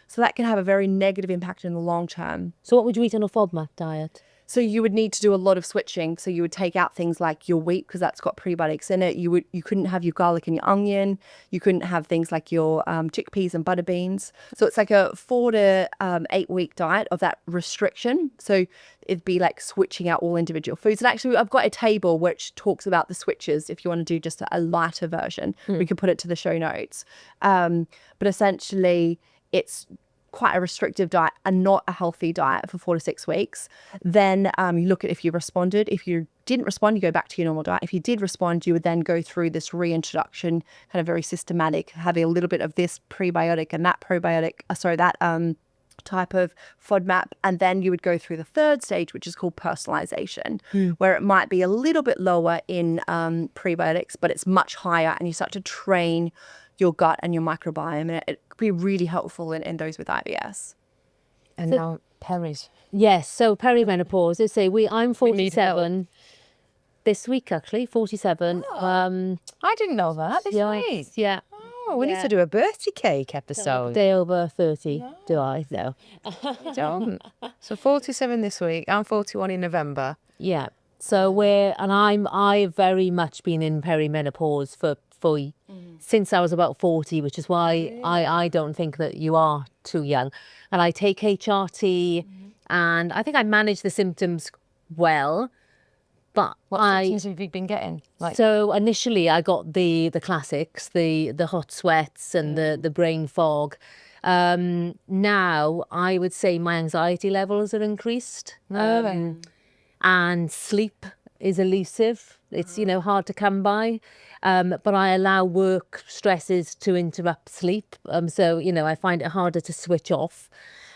So that can have a very negative impact in the long term. So what would you eat on a FODMAP diet? So you would need to do a lot of switching. So you would take out things like your wheat, because that's got prebiotics in it. You couldn't have your garlic and your onion. You couldn't have things like your chickpeas and butter beans. So it's like a 4 to 8 week diet of that restriction. So it'd be like switching out all individual foods. And actually, I've got a table which talks about the switches. If you want to do just a lighter version, we can put it to the show notes. But essentially, it's quite a restrictive diet and not a healthy diet for 4 to 6 weeks, then you look at if you responded. If you didn't respond, you go back to your normal diet. If you did respond, you would then go through this reintroduction, kind of very systematic, having a little bit of this prebiotic and that probiotic, type of FODMAP, and then you would go through the third stage, which is called personalization, where it might be a little bit lower in prebiotics, but it's much higher, and you start to train your gut and your microbiome, and it could be really helpful in those with IBS. And now Perry's. Yes, so perimenopause. Let's say I'm 47 this week, actually, 47. I didn't know that. This week. Yeah. Oh, we need to do a birthday cake episode. Day over 30, do I? No. I don't. So 47 this week. I'm 41 in November. Yeah. So I've very much been in perimenopause for since I was about 40, which is why I don't think that you are too young. And I take HRT, and I think I manage the symptoms well. But what symptoms have you been getting? So initially I got the classics, the hot sweats and the brain fog. Now I would say my anxiety levels are increased, and sleep is elusive. It's hard to come by, but I allow work stresses to interrupt sleep. So I find it harder to switch off.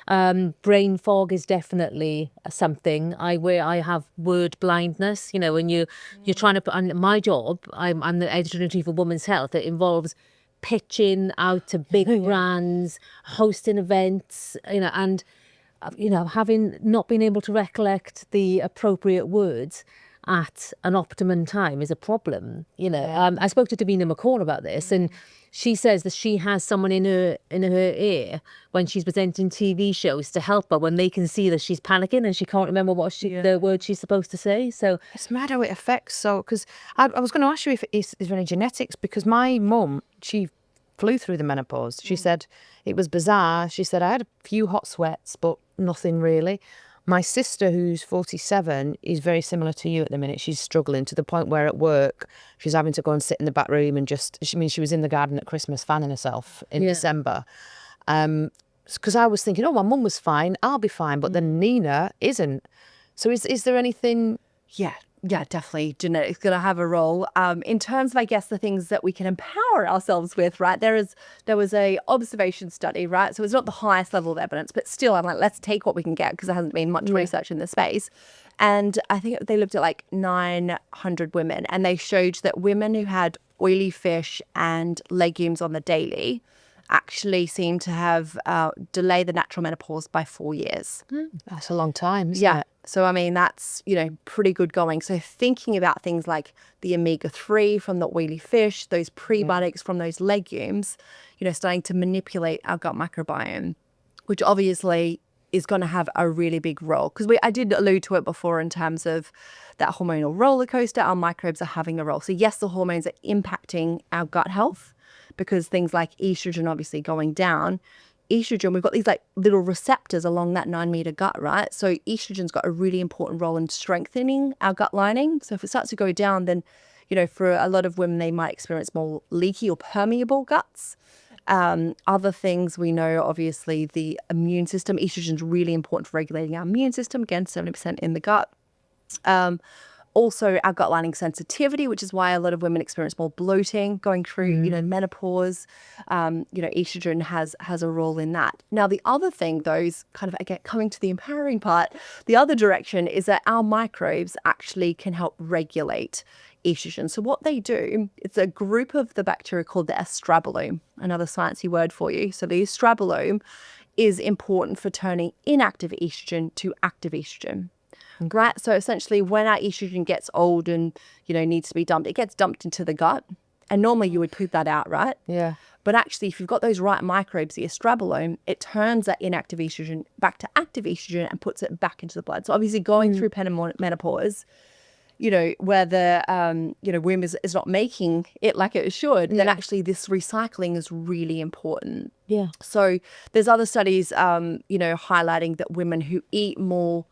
Brain fog is definitely something. I have word blindness. When you're trying to put on my job, I'm the editor-in-chief of Women's Health. It involves pitching out to big brands, hosting events, and having not been able to recollect the appropriate words at an optimum time is a problem. I spoke to Davina McCall about this, and she says that she has someone in her ear when she's presenting TV shows to help her when they can see that she's panicking and she can't remember what the word she's supposed to say. So it's mad how it affects. So because I was going to ask you if is there any genetics, because my mum, she flew through the menopause. She said it was bizarre. She said I had a few hot sweats, but nothing really. My sister, who's 47, is very similar to you at the minute. She's struggling to the point where at work she's having to go and sit in the back room and she was in the garden at Christmas fanning herself in December. Because I was thinking, my mum was fine, I'll be fine. But then Nina isn't. So is there anything? Yeah, definitely. Genetics going to have a role. In terms of, I guess, the things that we can empower ourselves with, right? There was a observation study, right? So it's not the highest level of evidence, but still, I'm like, let's take what we can get, because there hasn't been much research in this space. And I think they looked at 900 women, and they showed that women who had oily fish and legumes on the daily actually seem to have delayed the natural menopause by 4 years. That's a long time, isn't it? So, I mean, that's, pretty good going. So thinking about things like the omega-3 from the oily fish, those prebiotics from those legumes, starting to manipulate our gut microbiome, which obviously is going to have a really big role. Because I did allude to it before in terms of that hormonal roller coaster. Our microbes are having a role. So yes, the hormones are impacting our gut health, because things like estrogen obviously going down. Estrogen, we've got these little receptors along that 9-meter gut, right? So estrogen's got a really important role in strengthening our gut lining. So if it starts to go down, then, for a lot of women, they might experience more leaky or permeable guts. Other things we know, obviously, the immune system. Estrogen's really important for regulating our immune system. Again, 70% in the gut. Also, our gut lining sensitivity, which is why a lot of women experience more bloating going through, menopause. Estrogen has a role in that. Now, the other thing, though, is kind of, again, coming to the empowering part, the other direction is that our microbes actually can help regulate estrogen. So what they do, it's a group of the bacteria called the estrobolome, another sciencey word for you. So the estrobolome is important for turning inactive estrogen to active estrogen. Right. So essentially, when our estrogen gets old and, needs to be dumped, it gets dumped into the gut. And normally you would poop that out, right? Yeah. But actually, if you've got those right microbes, the estrobolome, it turns that inactive estrogen back to active estrogen and puts it back into the blood. So obviously going through menopause, where the, womb is not making it like it should, then actually this recycling is really important. Yeah. So there's other studies, highlighting that women who eat more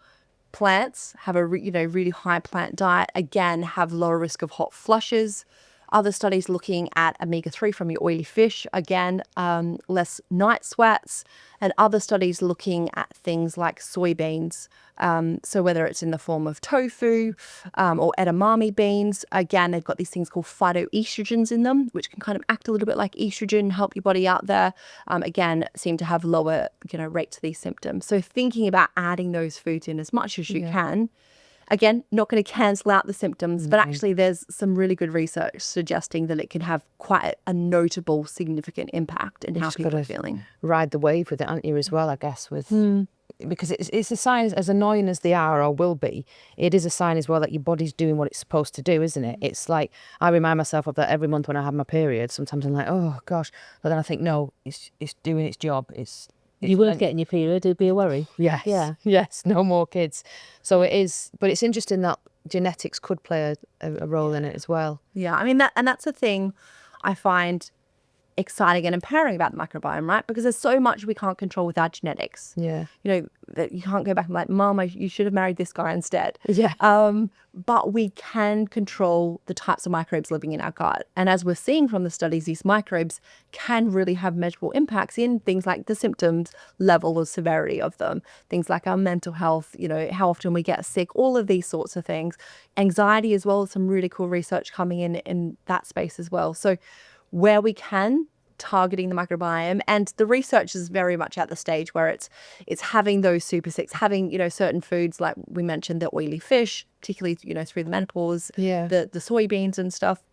plants, have a really high plant diet, again have lower risk of hot flushes, Other studies looking at omega-3 from your oily fish, again, less night sweats, and other studies looking at things like soybeans. So whether it's in the form of tofu or edamame beans, again, they've got these things called phytoestrogens in them, which can kind of act a little bit like estrogen, help your body out there. Again, seem to have lower, rates of these symptoms. So thinking about adding those foods in as much as you can. Again, not going to cancel out the symptoms, but actually there's some really good research suggesting that it can have quite a notable, significant impact in how people are feeling. Ride the wave with it, aren't you, as well, I guess, with because it's a sign, as annoying as they are or will be, it is a sign as well that your body's doing what it's supposed to do, isn't it? It's like, I remind myself of that every month when I have my period. Sometimes I'm like, oh gosh, but then I think, no, it's doing its job. You weren't getting your period, it'd be a worry. Yes. Yeah. Yes. No more kids. So it is, but it's interesting that genetics could play a role in it as well. Yeah. I mean, that's a thing I find exciting and empowering about the microbiome, right? Because there's so much we can't control with our genetics. Yeah. That you can't go back and be like, Mom, you should have married this guy instead. Yeah. But we can control the types of microbes living in our gut. And as we're seeing from the studies, these microbes can really have measurable impacts in things like the symptoms, level or severity of them, things like our mental health, how often we get sick, all of these sorts of things. Anxiety as well, some really cool research coming in that space as well. So where we can, targeting the microbiome, and the research is very much at the stage where it's having those super six, having certain foods like we mentioned, the oily fish, particularly through the menopause, the soybeans and stuff.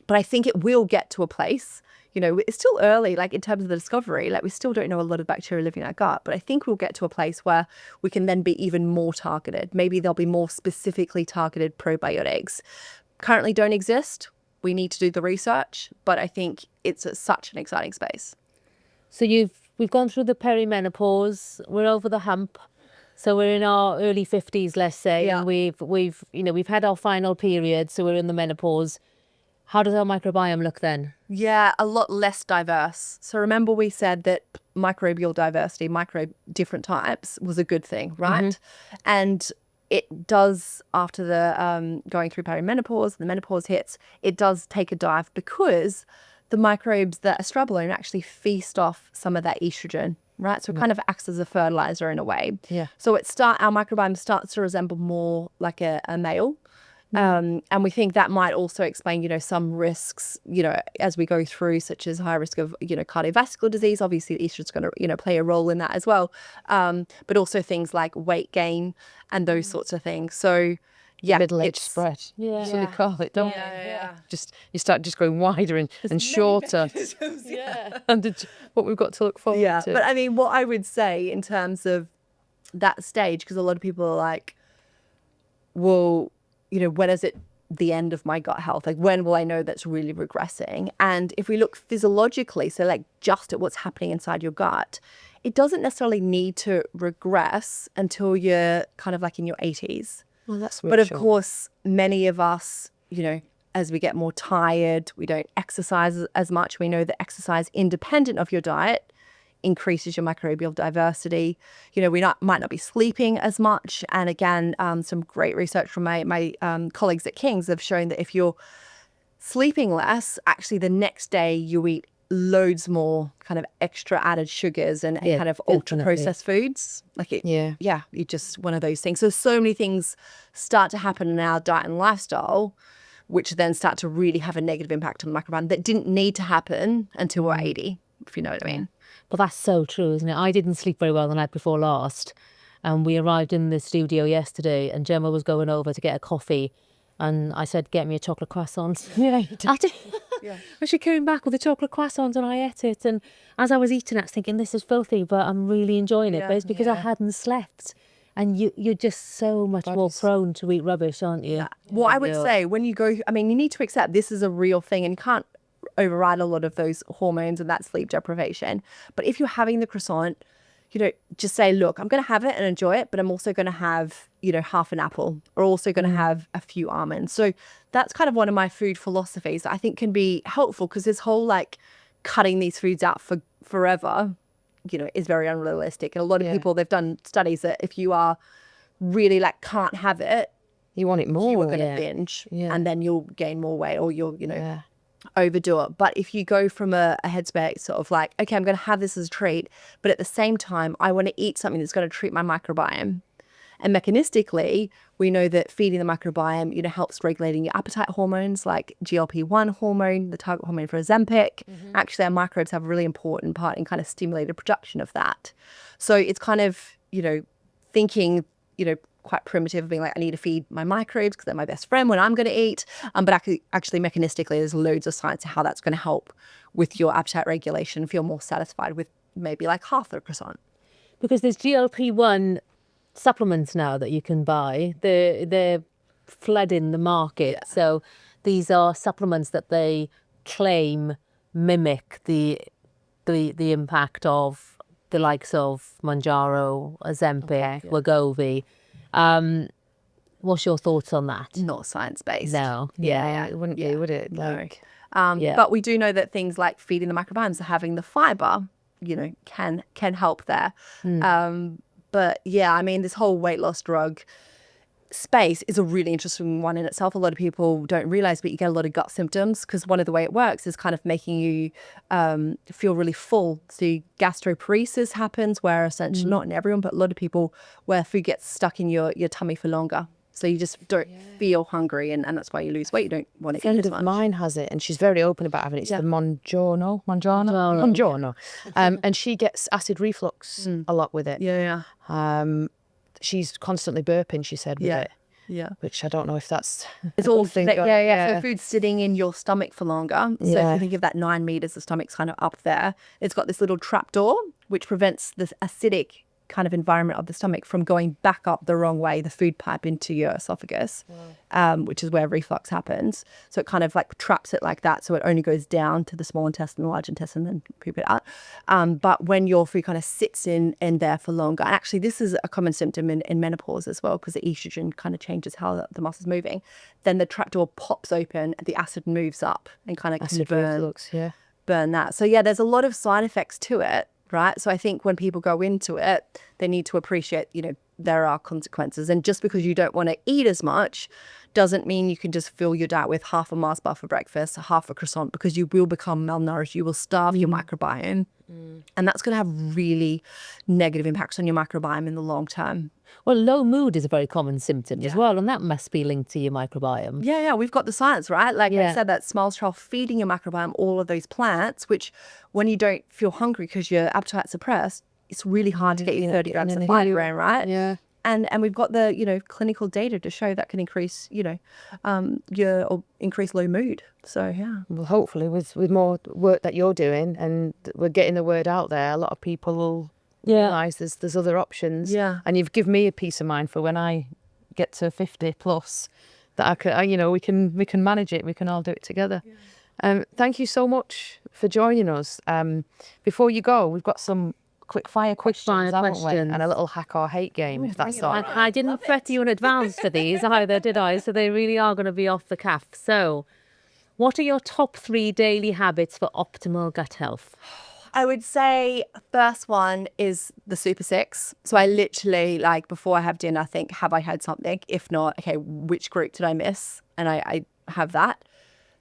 But I think it will get to a place, it's still early, like in terms of the discovery, like we still don't know a lot of bacteria living in our gut, but I think we'll get to a place where we can then be even more targeted. Maybe there'll be more specifically targeted probiotics. Currently don't exist. We need to do the research, but I think it's such an exciting space. So we've gone through the perimenopause, we're over the hump, so we're in our early 50s, let's say, and we've had our final period, so we're in the menopause. How does our microbiome look then? Yeah, a lot less diverse. So remember we said that microbial diversity, different types, was a good thing, right? And it does, after the going through perimenopause, the menopause hits, it does take a dive because the microbes that are strobilome actually feast off some of that estrogen, right? So it kind of acts as a fertilizer in a way. Yeah. So our microbiome starts to resemble more like a male. And we think that might also explain, some risks, as we go through, such as high risk of, cardiovascular disease. Obviously, the estrogen's going to, play a role in that as well. But also things like weight gain and those sorts of things. So, yeah. Middle-aged spread. Yeah. That's what they call it, don't we? Yeah. You start just going wider and shorter. And what we've got to look forward to. But I mean, what I would say in terms of that stage, because a lot of people are like, well, when is it the end of my gut health? Like, when will I know that's really regressing? And if we look physiologically, so like just at what's happening inside your gut, it doesn't necessarily need to regress until you're kind of like in your 80s. Well, that's But of course, many of us, as we get more tired, we don't exercise as much. We know that exercise independent of your diet increases your microbial diversity. We might not be sleeping as much. And again, some great research from my colleagues at King's have shown that if you're sleeping less, actually the next day you eat loads more kind of extra added sugars and kind of ultra processed foods. You're just one of those things. So many things start to happen in our diet and lifestyle, which then start to really have a negative impact on the microbiome that didn't need to happen until we're 80, if you know what I mean. But that's so true, isn't it? I didn't sleep very well the night before last, and we arrived in the studio yesterday, and Gemma was going over to get a coffee, and I said, "Get me a chocolate croissant." Yeah, you did. And she came back with a chocolate croissant, and I ate it. And as I was eating it, I was thinking, "This is filthy, but I'm really enjoying it." But it's because I hadn't slept, and you're just so much more prone to eat rubbish, aren't you? What I would say when you go, you need to accept this is a real thing, and you can't override a lot of those hormones and that sleep deprivation. But if you're having the croissant, just say, look, I'm going to have it and enjoy it, but I'm also going to have, half an apple, or also going to have a few almonds. So that's kind of one of my food philosophies that I think can be helpful, because this whole like cutting these foods out for forever, is very unrealistic. And a lot of people, they've done studies that if you are really like can't have it, you want it more. You're going to binge, and then you'll gain more weight, or you'll, overdo it. But if you go from a headspace sort of like, okay, I'm going to have this as a treat, but at the same time, I want to eat something that's going to treat my microbiome. And mechanistically, we know that feeding the microbiome, helps regulating your appetite hormones like GLP-1 hormone, the target hormone for Ozempic. Actually, our microbes have a really important part in kind of stimulated production of that. So it's kind of, thinking, quite primitive of being like, I need to feed my microbes because they're my best friend when I'm going to eat. But actually mechanistically, there's loads of science to how that's going to help with your appetite regulation, feel more satisfied with maybe like half the croissant. Because there's GLP-1 supplements now that you can buy. They're flooding the market. Yeah. So these are supplements that they claim mimic the impact of the likes of Mounjaro, Ozempic, Wegovy. What's your thoughts on that? Not science-based. No. Yeah, it wouldn't be, would it? No. But we do know that things like feeding the microbiomes, so having the fiber, can help there. But yeah, I mean, this whole weight loss drug space is a really interesting one in itself. A lot of people don't realize, but you get a lot of gut symptoms because one of the way it works is kind of making you feel really full. So gastroparesis happens where essentially, not in everyone, but a lot of people, where food gets stuck in your tummy for longer. So you just don't feel hungry, and that's why you lose weight. You don't want to eat as much. Mine has it, and she's very open about having it. It's the Mounjaro. And she gets acid reflux a lot with it. She's constantly burping, she said, with it. Yeah. Which I don't know if that's... It's all... So food's sitting in your stomach for longer. So if you think of that 9 meters, the stomach's kind of up there. It's got this little trapdoor, which prevents this acidic kind of environment of the stomach from going back up the wrong way, the food pipe into your esophagus, which is where reflux happens. So it kind of like traps it like that. So it only goes down to the small intestine, the large intestine, and poop it out. But when your food kind of sits in there for longer, and actually this is a common symptom in menopause as well, because the estrogen kind of changes how the muscle's moving, then the trapdoor pops open, the acid moves up and kind of acid reflux, burn that. So yeah, there's a lot of side effects to it. Right. So I think when people go into it, they need to appreciate, there are consequences. And just because you don't want to eat as much doesn't mean you can just fill your diet with half a Mars bar for breakfast, half a croissant, because you will become malnourished. You will starve your microbiome. And that's going to have really negative impacts on your microbiome in the long term. Well, low mood is a very common symptom as well, and that must be linked to your microbiome. Yeah, we've got the science, right? Like I said, that smells trial, feeding your microbiome all of those plants, which when you don't feel hungry because your appetite's suppressed, it's really hard to get you 30 grams of fiber in, right? Yeah. And we've got the, clinical data to show that can increase, increase low mood. So, yeah. Well, hopefully with more work that you're doing and we're getting the word out there, a lot of people will realise there's other options. Yeah. And you've given me a peace of mind for when I get to 50 plus that I can, we can manage it. We can all do it together. Yeah. Thank you so much for joining us. Before you go, we've got some quick fire questions, and a little hack or hate game, if that's all right. I didn't prep you in advance for these either, did I? So they really are going to be off the cuff. So what are your top 3 daily habits for optimal gut health? I would say first one is the Super 6. So I literally, before I have dinner, think, have I had something? If not, okay, which group did I miss? And I have that.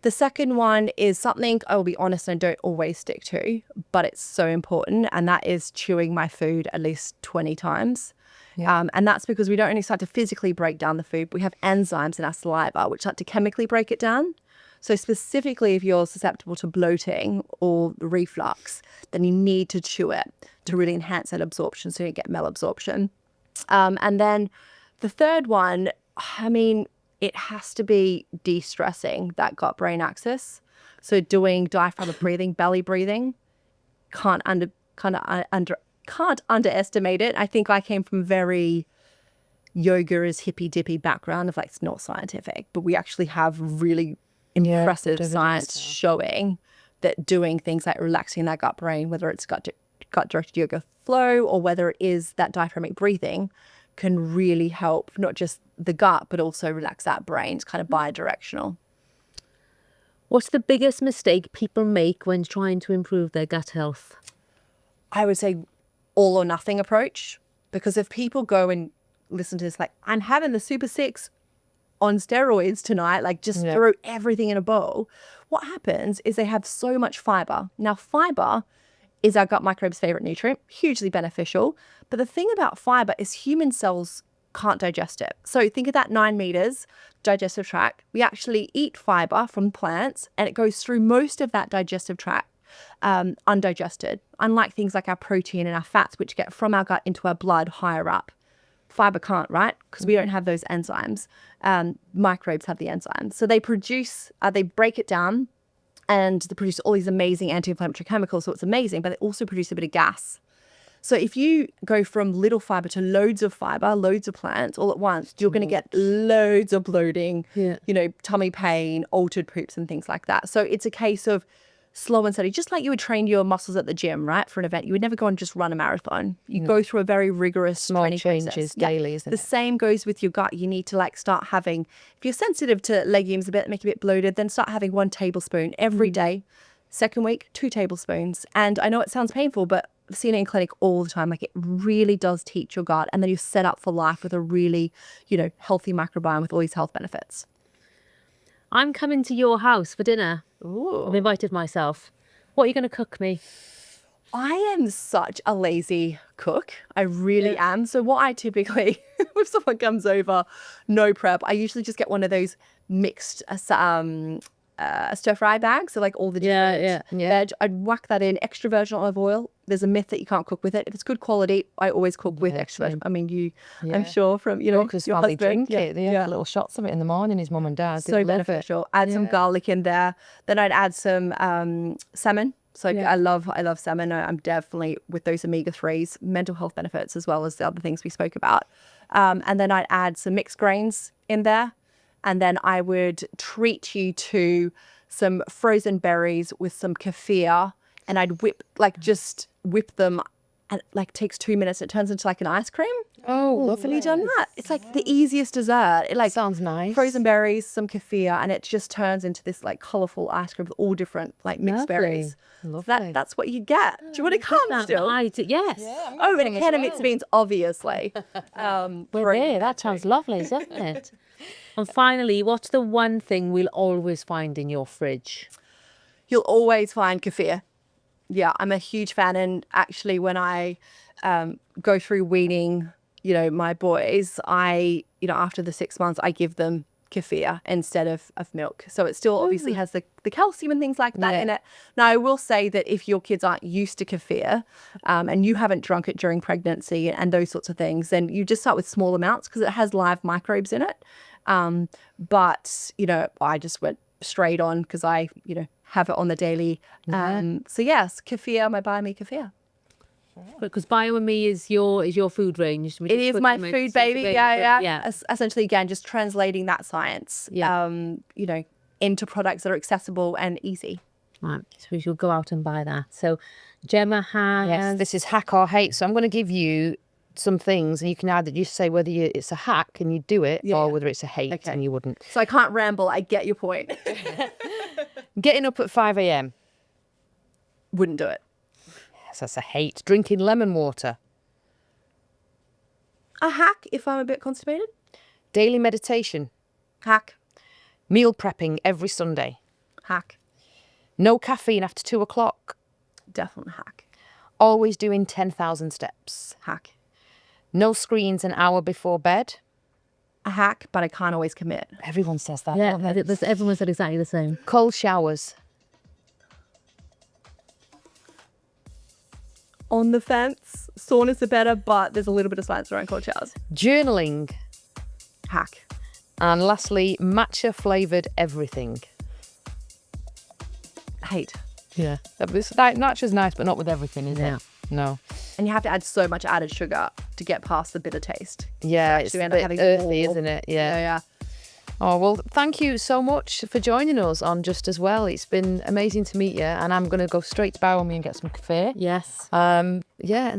The second one is something I will be honest, I don't always stick to, but it's so important. And that is chewing my food at least 20 times. Yeah. And that's because we don't only start to physically break down the food, we have enzymes in our saliva which start to chemically break it down. So specifically, if you're susceptible to bloating or reflux, then you need to chew it to really enhance that absorption so you get malabsorption. And then the third one, it has to be de-stressing that gut-brain axis. So doing diaphragmatic breathing, belly breathing, can't underestimate it. I think I came from very yoga is hippy-dippy background of it's not scientific, but we actually have really impressive science showing that doing things like relaxing that gut brain, whether it's gut-directed yoga flow or whether it is that diaphragmatic breathing, can really help not just the gut, but also relax that brain. It's kind of bi-directional. What's the biggest mistake people make when trying to improve their gut health? I would say all or nothing approach, because if people go and listen to this, I'm having the Super 6 on steroids tonight, just throw everything in a bowl. what happens is they have so much fiber. Now, fiber is our gut microbe's favorite nutrient, hugely beneficial. But the thing about fiber is human cells can't digest it. So think of that 9 meters digestive tract. We actually eat fiber from plants and it goes through most of that digestive tract undigested, unlike things like our protein and our fats, which get from our gut into our blood higher up. Fiber can't, right? Because we don't have those enzymes. Microbes have the enzymes. So they break it down and they produce all these amazing anti-inflammatory chemicals. So it's amazing, but they also produce a bit of gas. So if you go from little fiber to loads of fiber, loads of plants all at once, you're going to get loads of bloating, tummy pain, altered poops and things like that. So it's a case of slow and steady, just like you would train your muscles at the gym, right? For an event, you would never go and just run a marathon. You go through a very rigorous small training changes process. daily, isn't it? The same goes with your gut. You need to start having, if you're sensitive to legumes a bit, make it a bit bloated, then start having 1 tablespoon every day. Second week, 2 tablespoons. And I know it sounds painful, but I've seen it in clinic all the time. It really does teach your gut. And then you're set up for life with a really, healthy microbiome with all these health benefits. I'm coming to your house for dinner. Ooh. I've invited myself. What are you going to cook me? I am such a lazy cook. I really am. So what I typically, if someone comes over, no prep, I usually just get one of those mixed stir fry bags. So all the different veg. I'd whack that in, extra virgin olive oil. There's a myth that you can't cook with it. If it's good quality, I always cook with extra virgin. I mean, I'm sure from, because your family husband. drink it. They have little shots of it in the morning, his mum and dad. So beneficial. Add some garlic in there. Then I'd add some salmon. So I love salmon. I'm definitely with those omega-3s, mental health benefits as well as the other things we spoke about. And then I'd add some mixed grains in there. And then I would treat you to some frozen berries with some kefir. And I'd just whip them. And takes 2 minutes. It turns into an ice cream. Oh, lovely. Have you done that? It's the easiest dessert. It sounds nice. Frozen berries, some kefir, and it just turns into this colourful ice cream with all different mixed berries. Lovely. That's what you get. Do you want to come still? Yes. Oh, and a can of mixed beans, obviously. We're there. That sounds lovely, doesn't it? And finally, what's the one thing we'll always find in your fridge? You'll always find kefir. Yeah, I'm a huge fan. And actually, when I go through weaning, my boys, after the 6 months, I give them kefir instead of milk. So it still obviously has the calcium and things like that in it. Now, I will say that if your kids aren't used to kefir and you haven't drunk it during pregnancy and those sorts of things, then you just start with small amounts because it has live microbes in it. But, I just went straight on because I, have it on the daily. So yes, kefir, my Bio Me kefir. Because Bio Me is your food range. It is my food, baby. Yeah. Essentially, again, just translating that science, into products that are accessible and easy. Right, so we should go out and buy that. So Gemma has... Yes, this is hack or hate. So I'm going to give you some things and you can either just say whether it's a hack and you do it or whether it's a hate and you wouldn't. So I can't ramble. I get your point. Getting up at 5 a.m. Wouldn't do it. Yes, that's a hate. Drinking lemon water. A hack if I'm a bit constipated. Daily meditation. Hack. Meal prepping every Sunday. Hack. No caffeine after 2 o'clock. Definitely hack. Always doing 10,000 steps. Hack. No screens an hour before bed. A hack, but I can't always commit. Everyone says that. Yeah, everyone said exactly the same. Cold showers. On the fence. Saunas are better, but there's a little bit of science around cold showers. Journaling. Hack. And lastly, matcha flavoured everything. Hate. Yeah. Matcha's nice, but not with everything, is it? No. And you have to add so much added sugar to get past the bitter taste. Yeah, it's a bit earthy, isn't it? Yeah. Oh, well, thank you so much for joining us on Just As Well. It's been amazing to meet you, and I'm going to go straight to Bio Me and get some kefir. Yes. And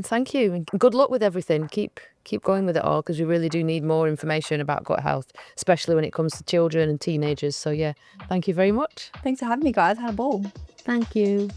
thank you. And good luck with everything. Keep going with it all, because we really do need more information about gut health, especially when it comes to children and teenagers. So, yeah, thank you very much. Thanks for having me, guys. I had a ball. Thank you.